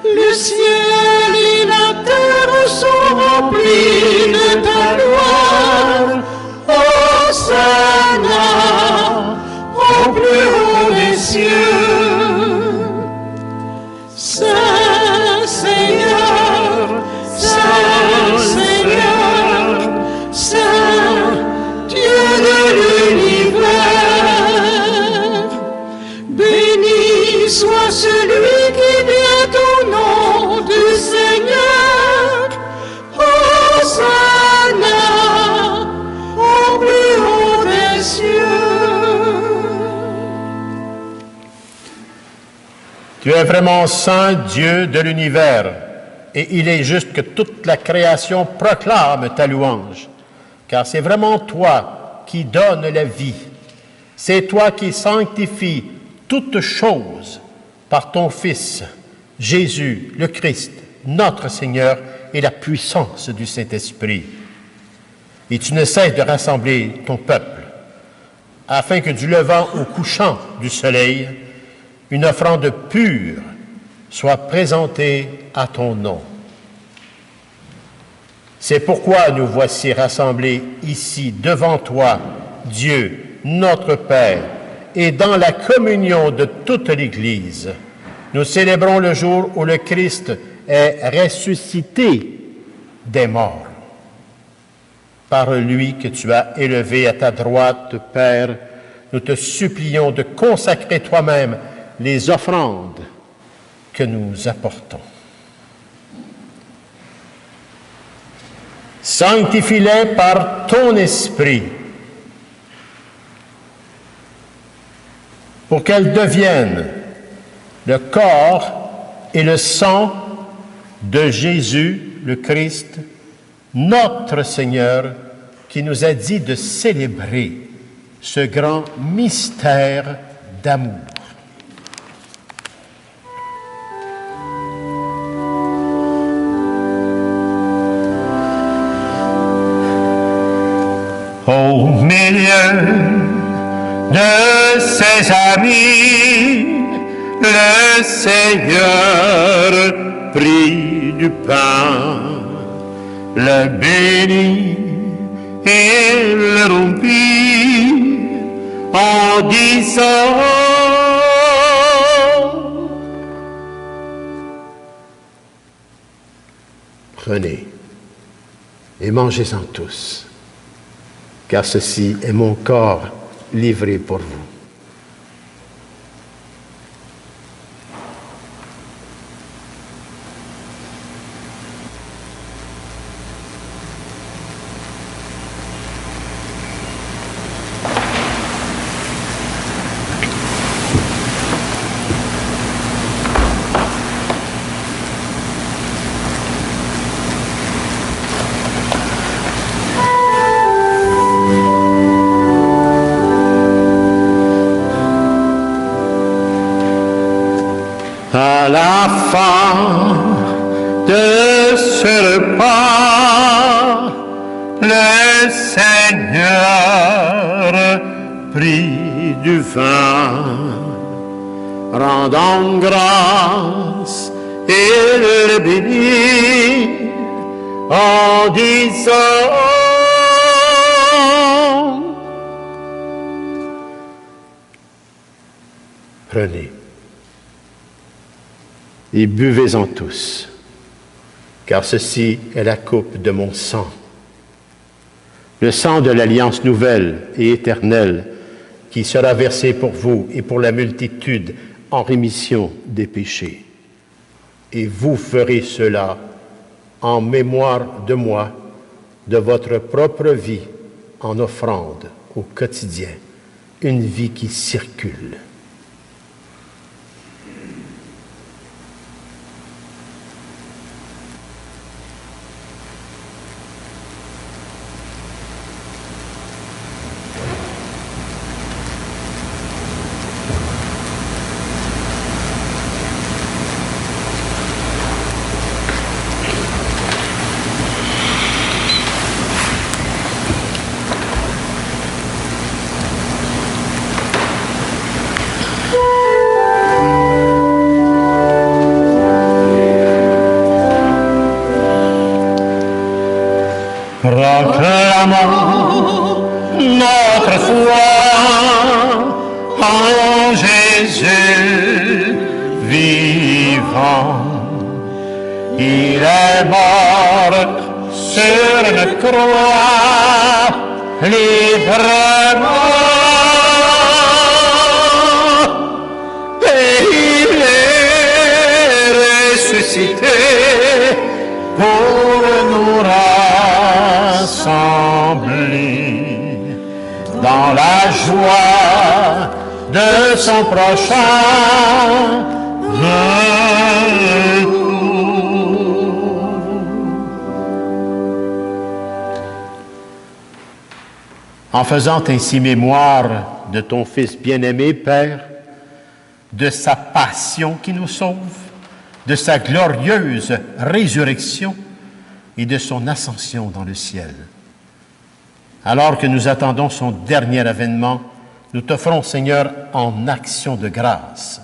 le ciel et la terre sont remplis de ta gloire. Hosanna, au plus haut des cieux. Saint Seigneur, Saint Seigneur, Saint Dieu de l'univers, béni soit celui qui vient au nom du Seigneur. Hosanna, au plus haut des cieux. Tu es vraiment saint Dieu de l'univers, et il est juste que toute la création proclame ta louange, car c'est vraiment toi qui donnes la vie. C'est toi qui sanctifies toutes choses par ton Fils, Jésus, le Christ, notre Seigneur, et la puissance du Saint-Esprit. Et tu ne cesses de rassembler ton peuple, afin que du levant au couchant du soleil, une offrande pure soit présentée à ton nom. C'est pourquoi nous voici rassemblés ici devant toi, Dieu, notre Père, et dans la communion de toute l'Église. Nous célébrons le jour où le Christ est ressuscité des morts. Par lui que tu as élevé à ta droite, Père, nous te supplions de consacrer toi-même les offrandes que nous apportons. Sanctifie-les par ton esprit, pour qu'elles deviennent le corps et le sang de Jésus, le Christ, notre Seigneur, qui nous a dit de célébrer ce grand mystère d'amour. Au milieu de ses amis, le Seigneur prit du pain, le bénit et le rompit en disant: prenez et mangez-en tous, car ceci est mon corps livré pour vous. À la fin de ce repas, le Seigneur prit du vin, rendant grâce et le bénit en disant: prenez et buvez-en tous, car ceci est la coupe de mon sang, le sang de l'alliance nouvelle et éternelle qui sera versé pour vous et pour la multitude en rémission des péchés. Et vous ferez cela en mémoire de moi, de votre propre vie en offrande au quotidien, une vie qui circule. Proclamons notre foi en Jésus vivant. Il est mort sur une croix librement et il est ressuscité pour nous rassembler dans la joie de son prochain retour. En faisant ainsi mémoire de ton Fils bien-aimé, Père, de sa passion qui nous sauve, de sa glorieuse résurrection et de son ascension dans le ciel. Alors que nous attendons son dernier avènement, nous t'offrons, Seigneur, en action de grâce,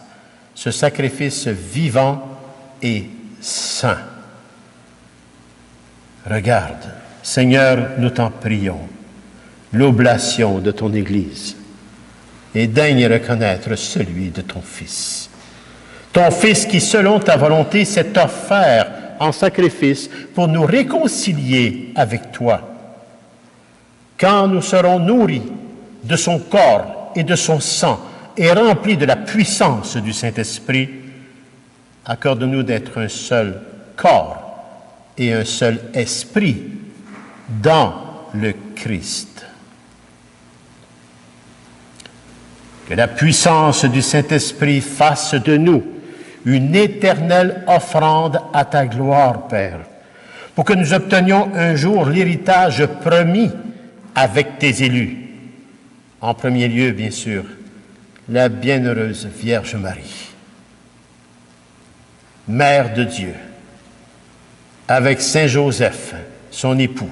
ce sacrifice vivant et saint. Regarde, Seigneur, nous t'en prions, l'oblation de ton Église, et daigne reconnaître celui de ton Fils. Ton Fils qui, selon ta volonté, s'est offert en sacrifice pour nous réconcilier avec toi. Quand nous serons nourris de son corps et de son sang et remplis de la puissance du Saint-Esprit, accorde-nous d'être un seul corps et un seul esprit dans le Christ. Que la puissance du Saint-Esprit fasse de nous une éternelle offrande à ta gloire, Père, pour que nous obtenions un jour l'héritage promis avec tes élus. En premier lieu, bien sûr, la bienheureuse Vierge Marie, Mère de Dieu, avec Saint Joseph, son époux,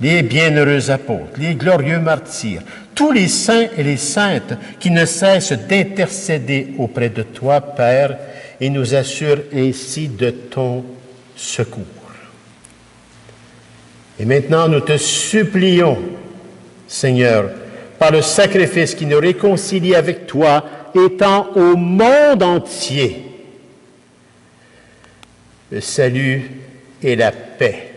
les bienheureux apôtres, les glorieux martyrs, tous les saints et les saintes qui ne cessent d'intercéder auprès de toi, Père, et nous assurent ainsi de ton secours. Et maintenant, nous te supplions, Seigneur, par le sacrifice qui nous réconcilie avec toi, étends au monde entier le salut et la paix.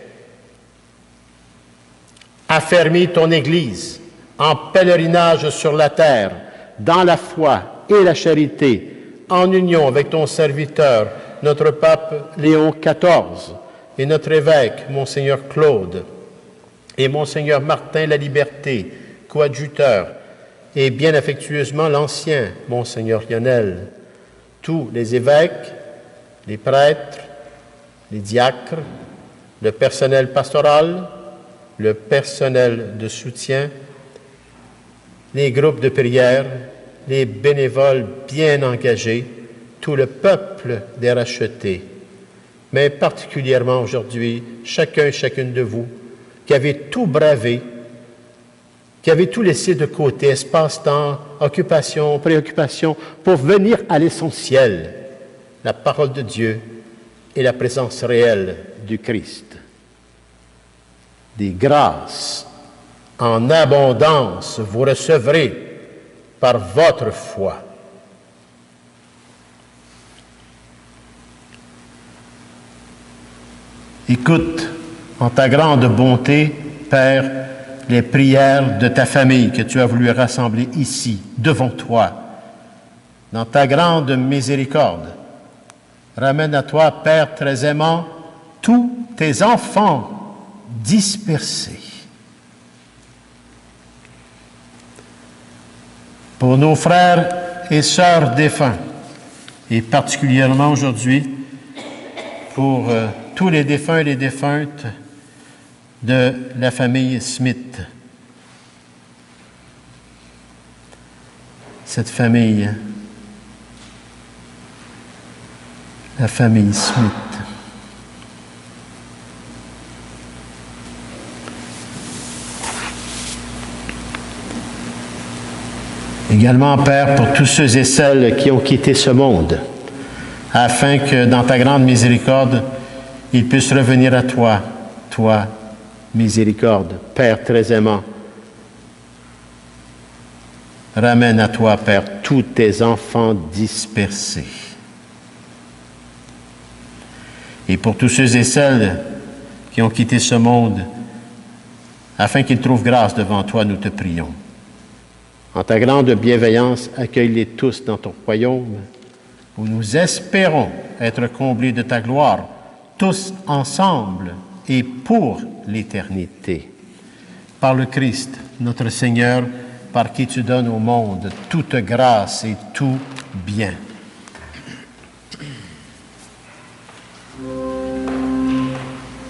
Affermis ton Église en pèlerinage sur la terre, dans la foi et la charité, en union avec ton serviteur, notre pape Léon XIV, et notre évêque, Monseigneur Claude, et Monseigneur Martin Laliberté, coadjuteur, et bien affectueusement l'ancien Monseigneur Lionel, tous les évêques, les prêtres, les diacres, le personnel pastoral, le personnel de soutien, les groupes de prière, les bénévoles bien engagés, tout le peuple des rachetés, mais particulièrement aujourd'hui, chacun et chacune de vous, qui avez tout bravé, qui avez tout laissé de côté, espace-temps, occupation, préoccupation, pour venir à l'essentiel, la parole de Dieu et la présence réelle du Christ. Des grâces en abondance vous recevrez par votre foi. Écoute en ta grande bonté, Père, les prières de ta famille que tu as voulu rassembler ici, devant toi. Dans ta grande miséricorde, ramène à toi, Père très aimant, tous tes enfants dispersés. Pour nos frères et sœurs défunts, et particulièrement aujourd'hui pour tous les défunts et les défuntes de la famille Smith. Cette famille, la famille Smith. Également, Père, pour tous ceux et celles qui ont quitté ce monde, afin que dans ta grande miséricorde, ils puissent revenir à toi, toi, miséricorde, Père très aimant. Ramène à toi, Père, tous tes enfants dispersés. Et pour tous ceux et celles qui ont quitté ce monde, afin qu'ils trouvent grâce devant toi, nous te prions. En ta grande bienveillance, accueille-les tous dans ton royaume, où nous espérons être comblés de ta gloire, tous ensemble et pour l'éternité. Par le Christ, notre Seigneur, par qui tu donnes au monde toute grâce et tout bien.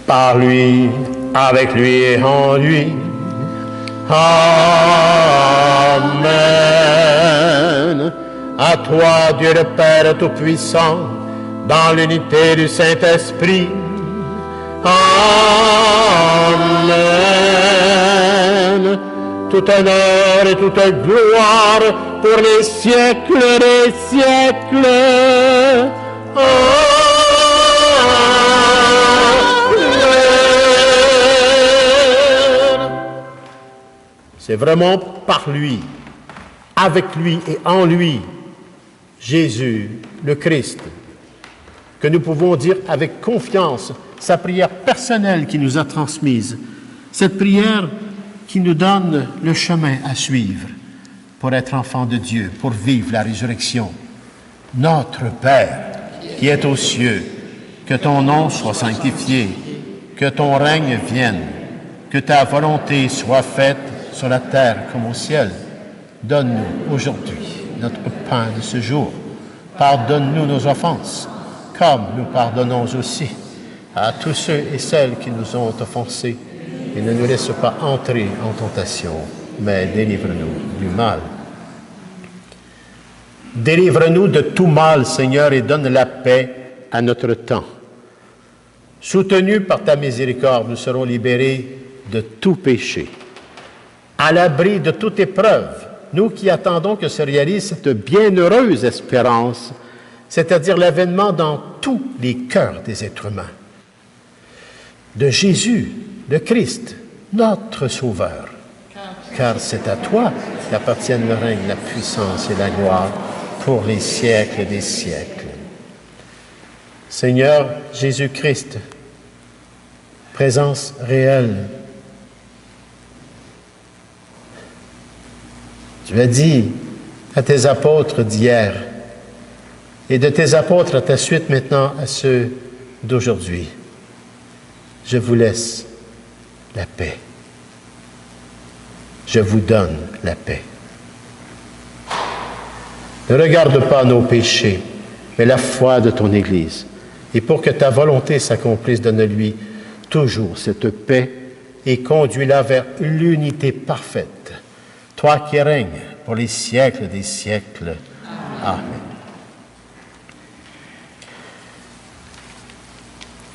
Par lui, avec lui et en lui. Amen. À toi, Dieu le Père Tout-Puissant, dans l'unité du Saint-Esprit. Amen. Tout honneur et toute gloire pour les siècles des siècles. Amen. C'est vraiment par lui, avec lui et en lui, Jésus, le Christ, que nous pouvons dire avec confiance sa prière personnelle qu'il nous a transmise. Cette prière qui nous donne le chemin à suivre pour être enfant de Dieu, pour vivre la résurrection. Notre Père, qui es aux cieux, que ton nom soit sanctifié, que ton règne vienne, que ta volonté soit faite sur la terre comme au ciel. Donne-nous aujourd'hui notre pain de ce jour. Pardonne-nous nos offenses, comme nous pardonnons aussi à tous ceux et celles qui nous ont offensés. et ne nous laisse pas entrer en tentation, mais délivre-nous du mal. Délivre-nous de tout mal, Seigneur, et donne la paix à notre temps. Soutenus par ta miséricorde, nous serons libérés de tout péché, à l'abri de toute épreuve, nous qui attendons que se réalise cette bienheureuse espérance, c'est-à-dire l'avènement dans tous les cœurs des êtres humains, de Jésus, de Christ, notre Sauveur. Car c'est à toi qu'appartiennent le règne, la puissance et la gloire pour les siècles des siècles. Seigneur Jésus-Christ, présence réelle. Tu as dit à tes apôtres d'hier et de tes apôtres à ta suite maintenant à ceux d'aujourd'hui, je vous laisse la paix. Je vous donne la paix. Ne regarde pas nos péchés, mais la foi de ton Église. Et pour que ta volonté s'accomplisse, donne-lui toujours cette paix et conduis-la vers l'unité parfaite. Toi qui règnes pour les siècles des siècles. Amen.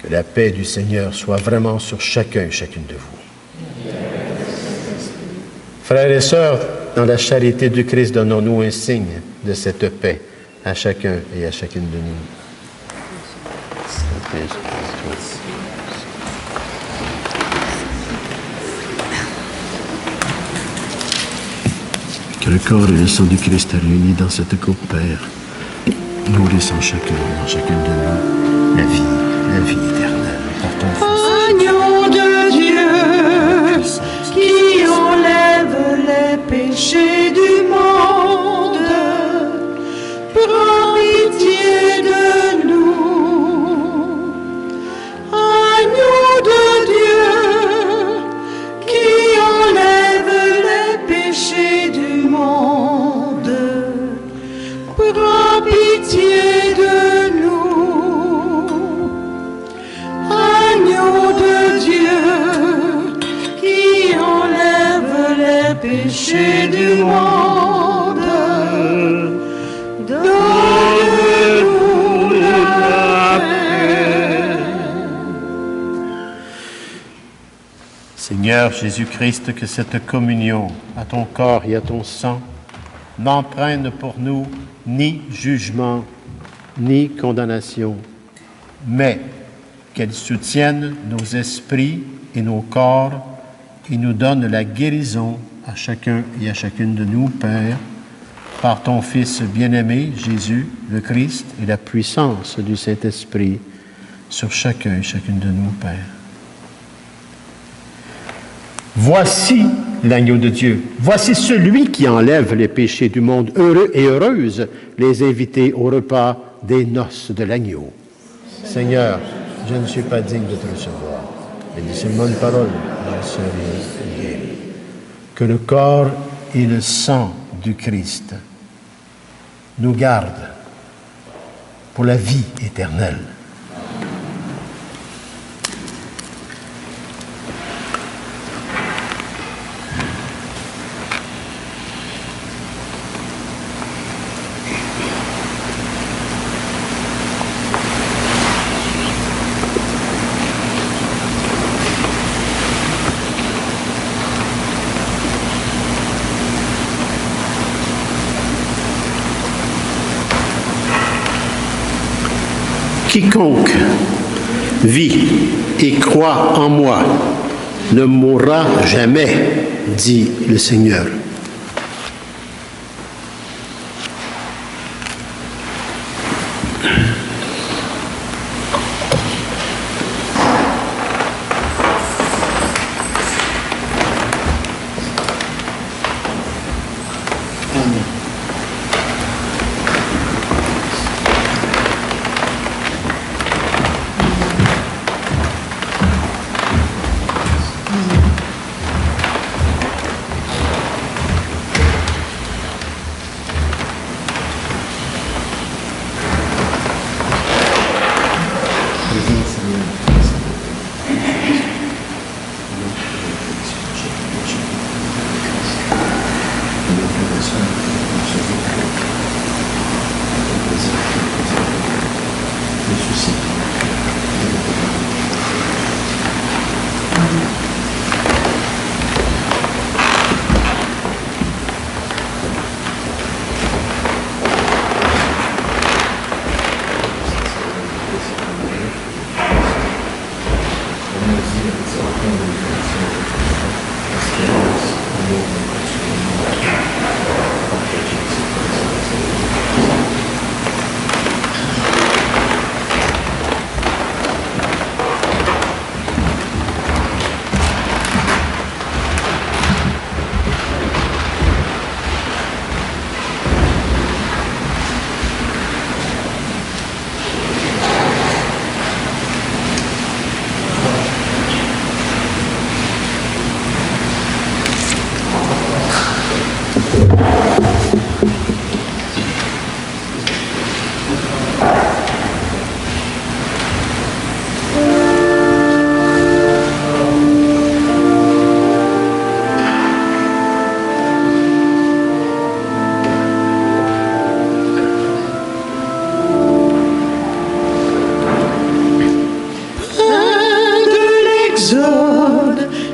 Que la paix du Seigneur soit vraiment sur chacun et chacune de vous. Frères et sœurs, dans la charité du Christ, donnons-nous un signe de cette paix à chacun et à chacune de nous. Que le corps et le sang du Christ réunis dans cette coupe, Père, nous laissons chacun, dans chacune de nous, la vie éternelle par ton Fils. Agneau de Dieu, qui enlève les péchés du monde, prends pitié de nous. Agneau de Dieu, qui enlève les péchés du monde, prends pitié de nous. Agneau de Dieu, qui enlève les péchés du monde, donne-nous la paix. Seigneur Jésus-Christ, que cette communion à ton corps et à ton sang n'entraîne pour nous ni jugement, ni condamnation, mais qu'elle soutienne nos esprits et nos corps et nous donne la guérison à chacun et à chacune de nous, Père, par ton Fils bien-aimé, Jésus, le Christ, et la puissance du Saint-Esprit sur chacun et chacune de nous, Père. Voici l'agneau de Dieu. Voici celui qui enlève les péchés du monde. Heureux et heureuses les invités au repas des noces de l'agneau. Seigneur, je ne suis pas digne de te recevoir, mais dis seulement une parole, je serai guéri. Que le corps et le sang du Christ nous gardent pour la vie éternelle. Quiconque vit et croit en moi ne mourra jamais, dit le Seigneur.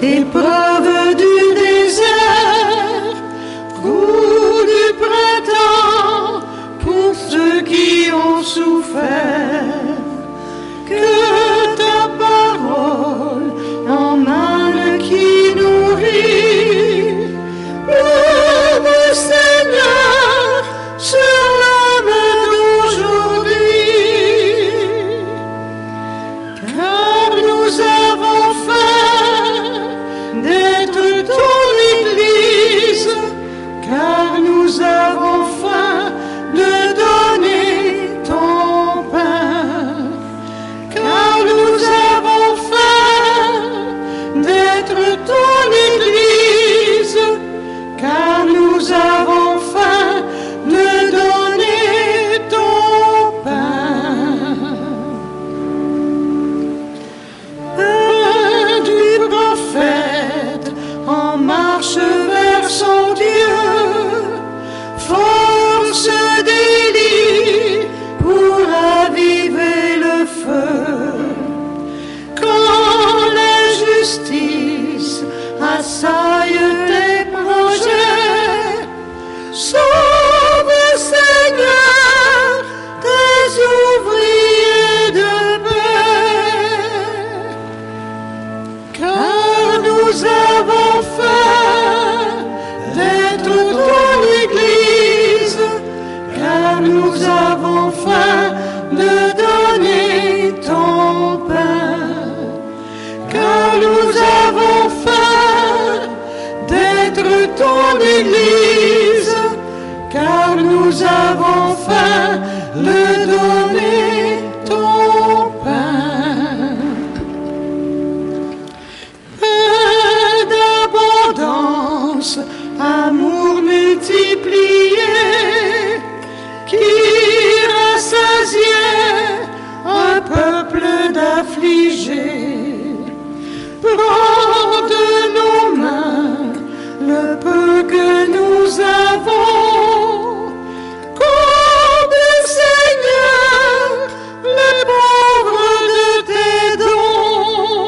Épreuve du désert, goût du printemps pour ceux qui ont souffert. Que ta parole emmène qui nourrit. Louve Seigneur sur l'homme d'aujourd'hui, car nous avons faim d'être ton Église, car nous avons faim de donner ton pain, car nous avons faim d'être ton Église, car nous avons faim de donner ton pain. Pain du prophète en marche vers son Dieu, force d'Élie pour raviver le feu. Quand l'injustice assaille tes projets, sauve Seigneur tes ouvriers de paix, car nous avons faim d'être ton Église, car nous avons faim de donner ton pain, car nous avons faim d'être ton Église, car nous avons faim de donner ton pain. Pain d'abondance, amour multiplié, qui rassasiait un peuple d'affligés. Prends de nos mains le peu que nous avons, comble Seigneur le pauvre de tes dons,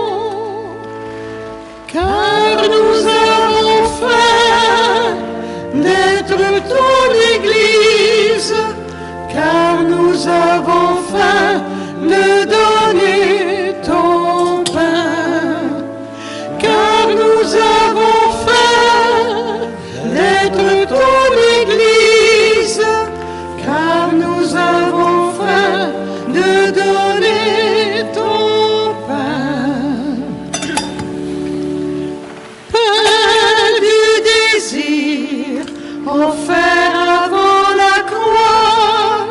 car nous avons faim d'être ton Église, car nous avons faim de donner ton pain, car nous avons faim d'être ton Église, car nous avons faim de donner ton pain. Pain du désir offert avant la croix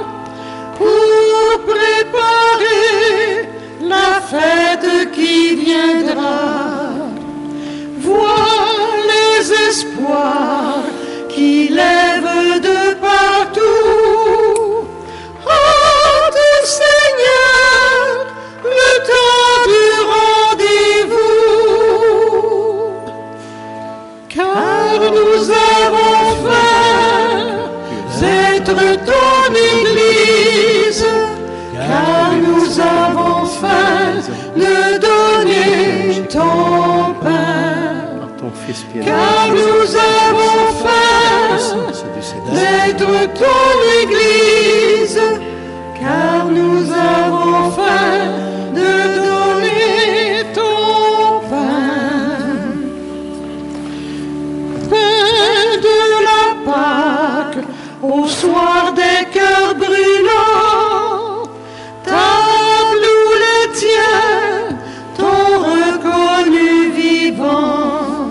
pour préparer la fête qui viendra. Vois les espoirs qui lèvent de partout. Hâte Seigneur le temps du rendez-vous, car nous avons faim d'être ton Église, car nous avons faim de donner ton ton Fils bien-aimé. car nous avons faim d'être ton Église, car nous avons faim de donner ton pain. Pain de la Pâque, au soir des cœurs brûlants, table où les tiens t'ont reconnu vivant.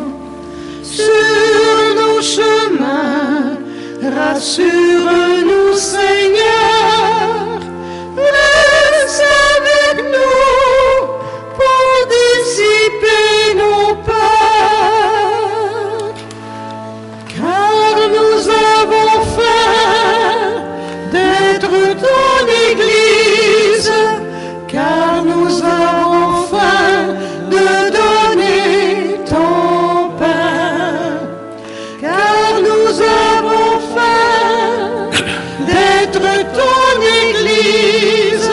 Sur nos chemins, rassure-nous Seigneur, reste avec nous pour dissiper nos peurs, car nous avons faim d'être ton Église, car nous avons faim de donner ton pain, car nous avons faim d'être ton Église,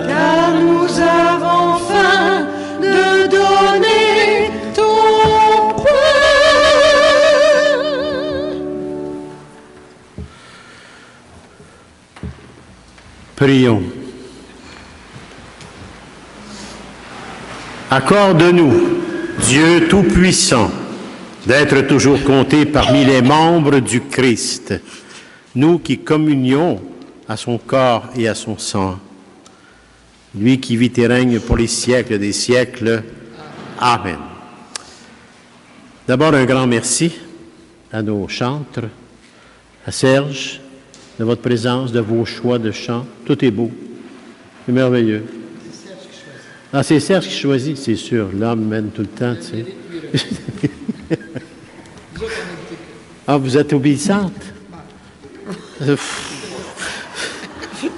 car nous avons faim de donner ton pain. Prions. Accorde-nous, Dieu Tout-Puissant, d'être toujours comptés parmi les membres du Christ, nous qui communions à son corps et à son sang. Lui qui vit et règne pour les siècles des siècles. Amen. D'abord, un grand merci à nos chantres, à Serge, de votre présence, de vos choix de chant. Tout est beau. C'est merveilleux. Ah, c'est Serge qui choisit, c'est sûr. L'homme mène tout le temps, tu sais. Ah, vous êtes obéissante?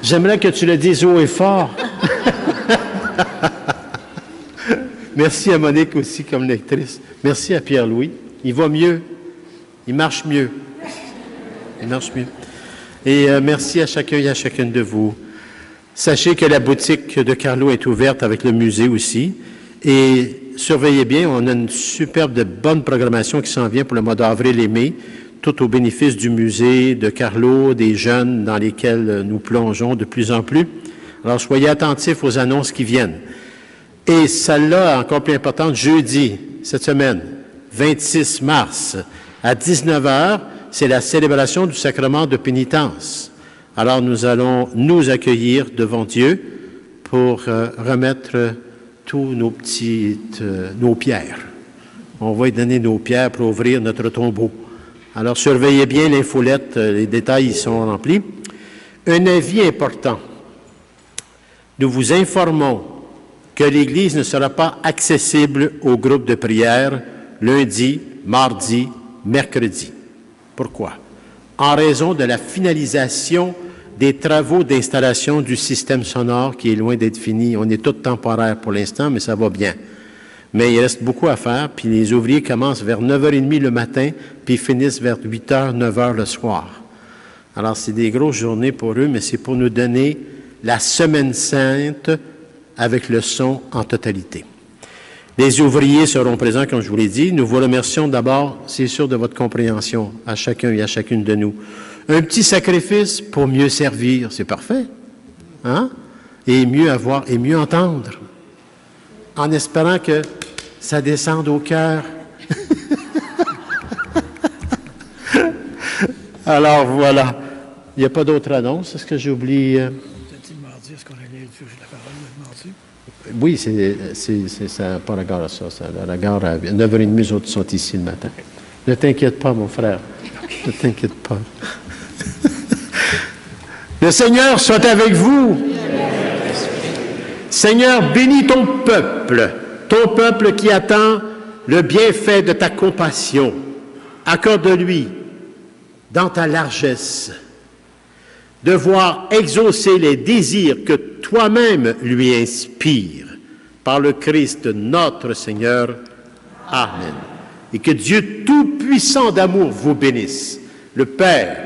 J'aimerais que tu le dises haut et fort. Merci à Monique aussi comme lectrice. Merci à Pierre-Louis. Il va mieux. Il marche mieux. Il marche mieux. Et merci à chacun et à chacune de vous. Sachez que la boutique de Carlo est ouverte avec le musée aussi. Et surveillez bien, on a une superbe de bonne programmation qui s'en vient pour le mois d'avril et mai, tout au bénéfice du musée de Carlo, des jeunes dans lesquels nous plongeons de plus en plus. Alors, soyez attentifs aux annonces qui viennent. Et celle-là, encore plus importante, jeudi, cette semaine, 26 mars, à 19h, c'est la célébration du sacrement de pénitence. Alors, nous allons nous accueillir devant Dieu pour remettre tous nos pierres. On va lui donner nos pierres pour ouvrir notre tombeau. Alors, surveillez bien l'infolette, les détails y sont remplis. Un avis important. Nous vous informons que l'Église ne sera pas accessible au groupe de prière lundi, mardi, mercredi. Pourquoi? En raison de la finalisation des travaux d'installation du système sonore qui est loin d'être fini. On est tout temporaire pour l'instant, mais ça va bien. Mais il reste beaucoup à faire, puis les ouvriers commencent vers 9h30 le matin, puis finissent vers 8h, 9h le soir. Alors, c'est des grosses journées pour eux, mais c'est pour nous donner la semaine sainte avec le son en totalité. Les ouvriers seront présents, comme je vous l'ai dit. Nous vous remercions d'abord, c'est sûr, de votre compréhension à chacun et à chacune de nous. Un petit sacrifice pour mieux servir, c'est parfait. Hein? Et mieux avoir et mieux entendre. En espérant que ça descende au cœur. Alors, voilà. Il n'y a pas d'autre annonce. Est-ce que j'ai oublié? Mardi, est-ce qu'on allait utiliser la parole le mardi? Oui, ça n'a pas regard à ça. Ça a regard à 9h30, les autres sont ici le matin. Ne t'inquiète pas, mon frère. Ne t'inquiète pas. Le Seigneur soit avec vous. Seigneur, bénis ton peuple qui attend le bienfait de ta compassion. Accorde-lui, dans ta largesse, de voir exaucer les désirs que toi-même lui inspires, par le Christ notre Seigneur. Amen. Et que Dieu Tout-Puissant d'amour vous bénisse, le Père,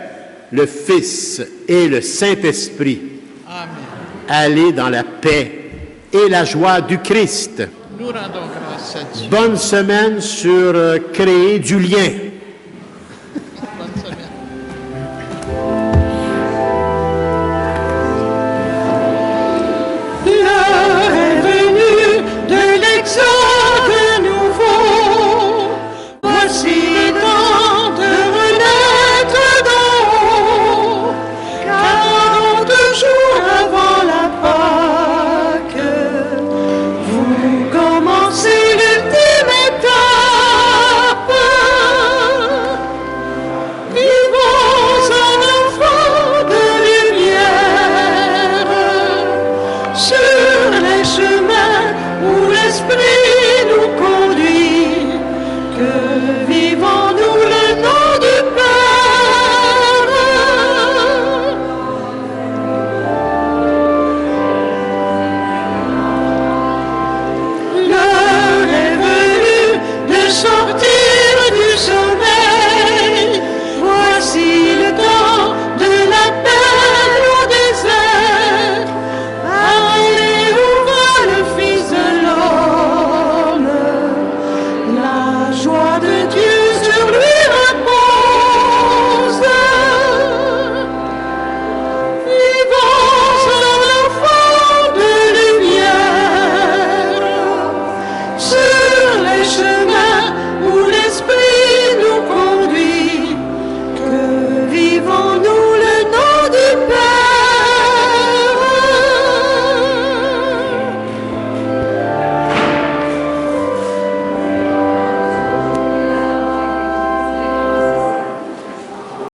le Fils et le Saint-Esprit. Amen. Allez dans la paix et la joie du Christ. Nous rendons grâce à Dieu. Bonne semaine sur créer du lien.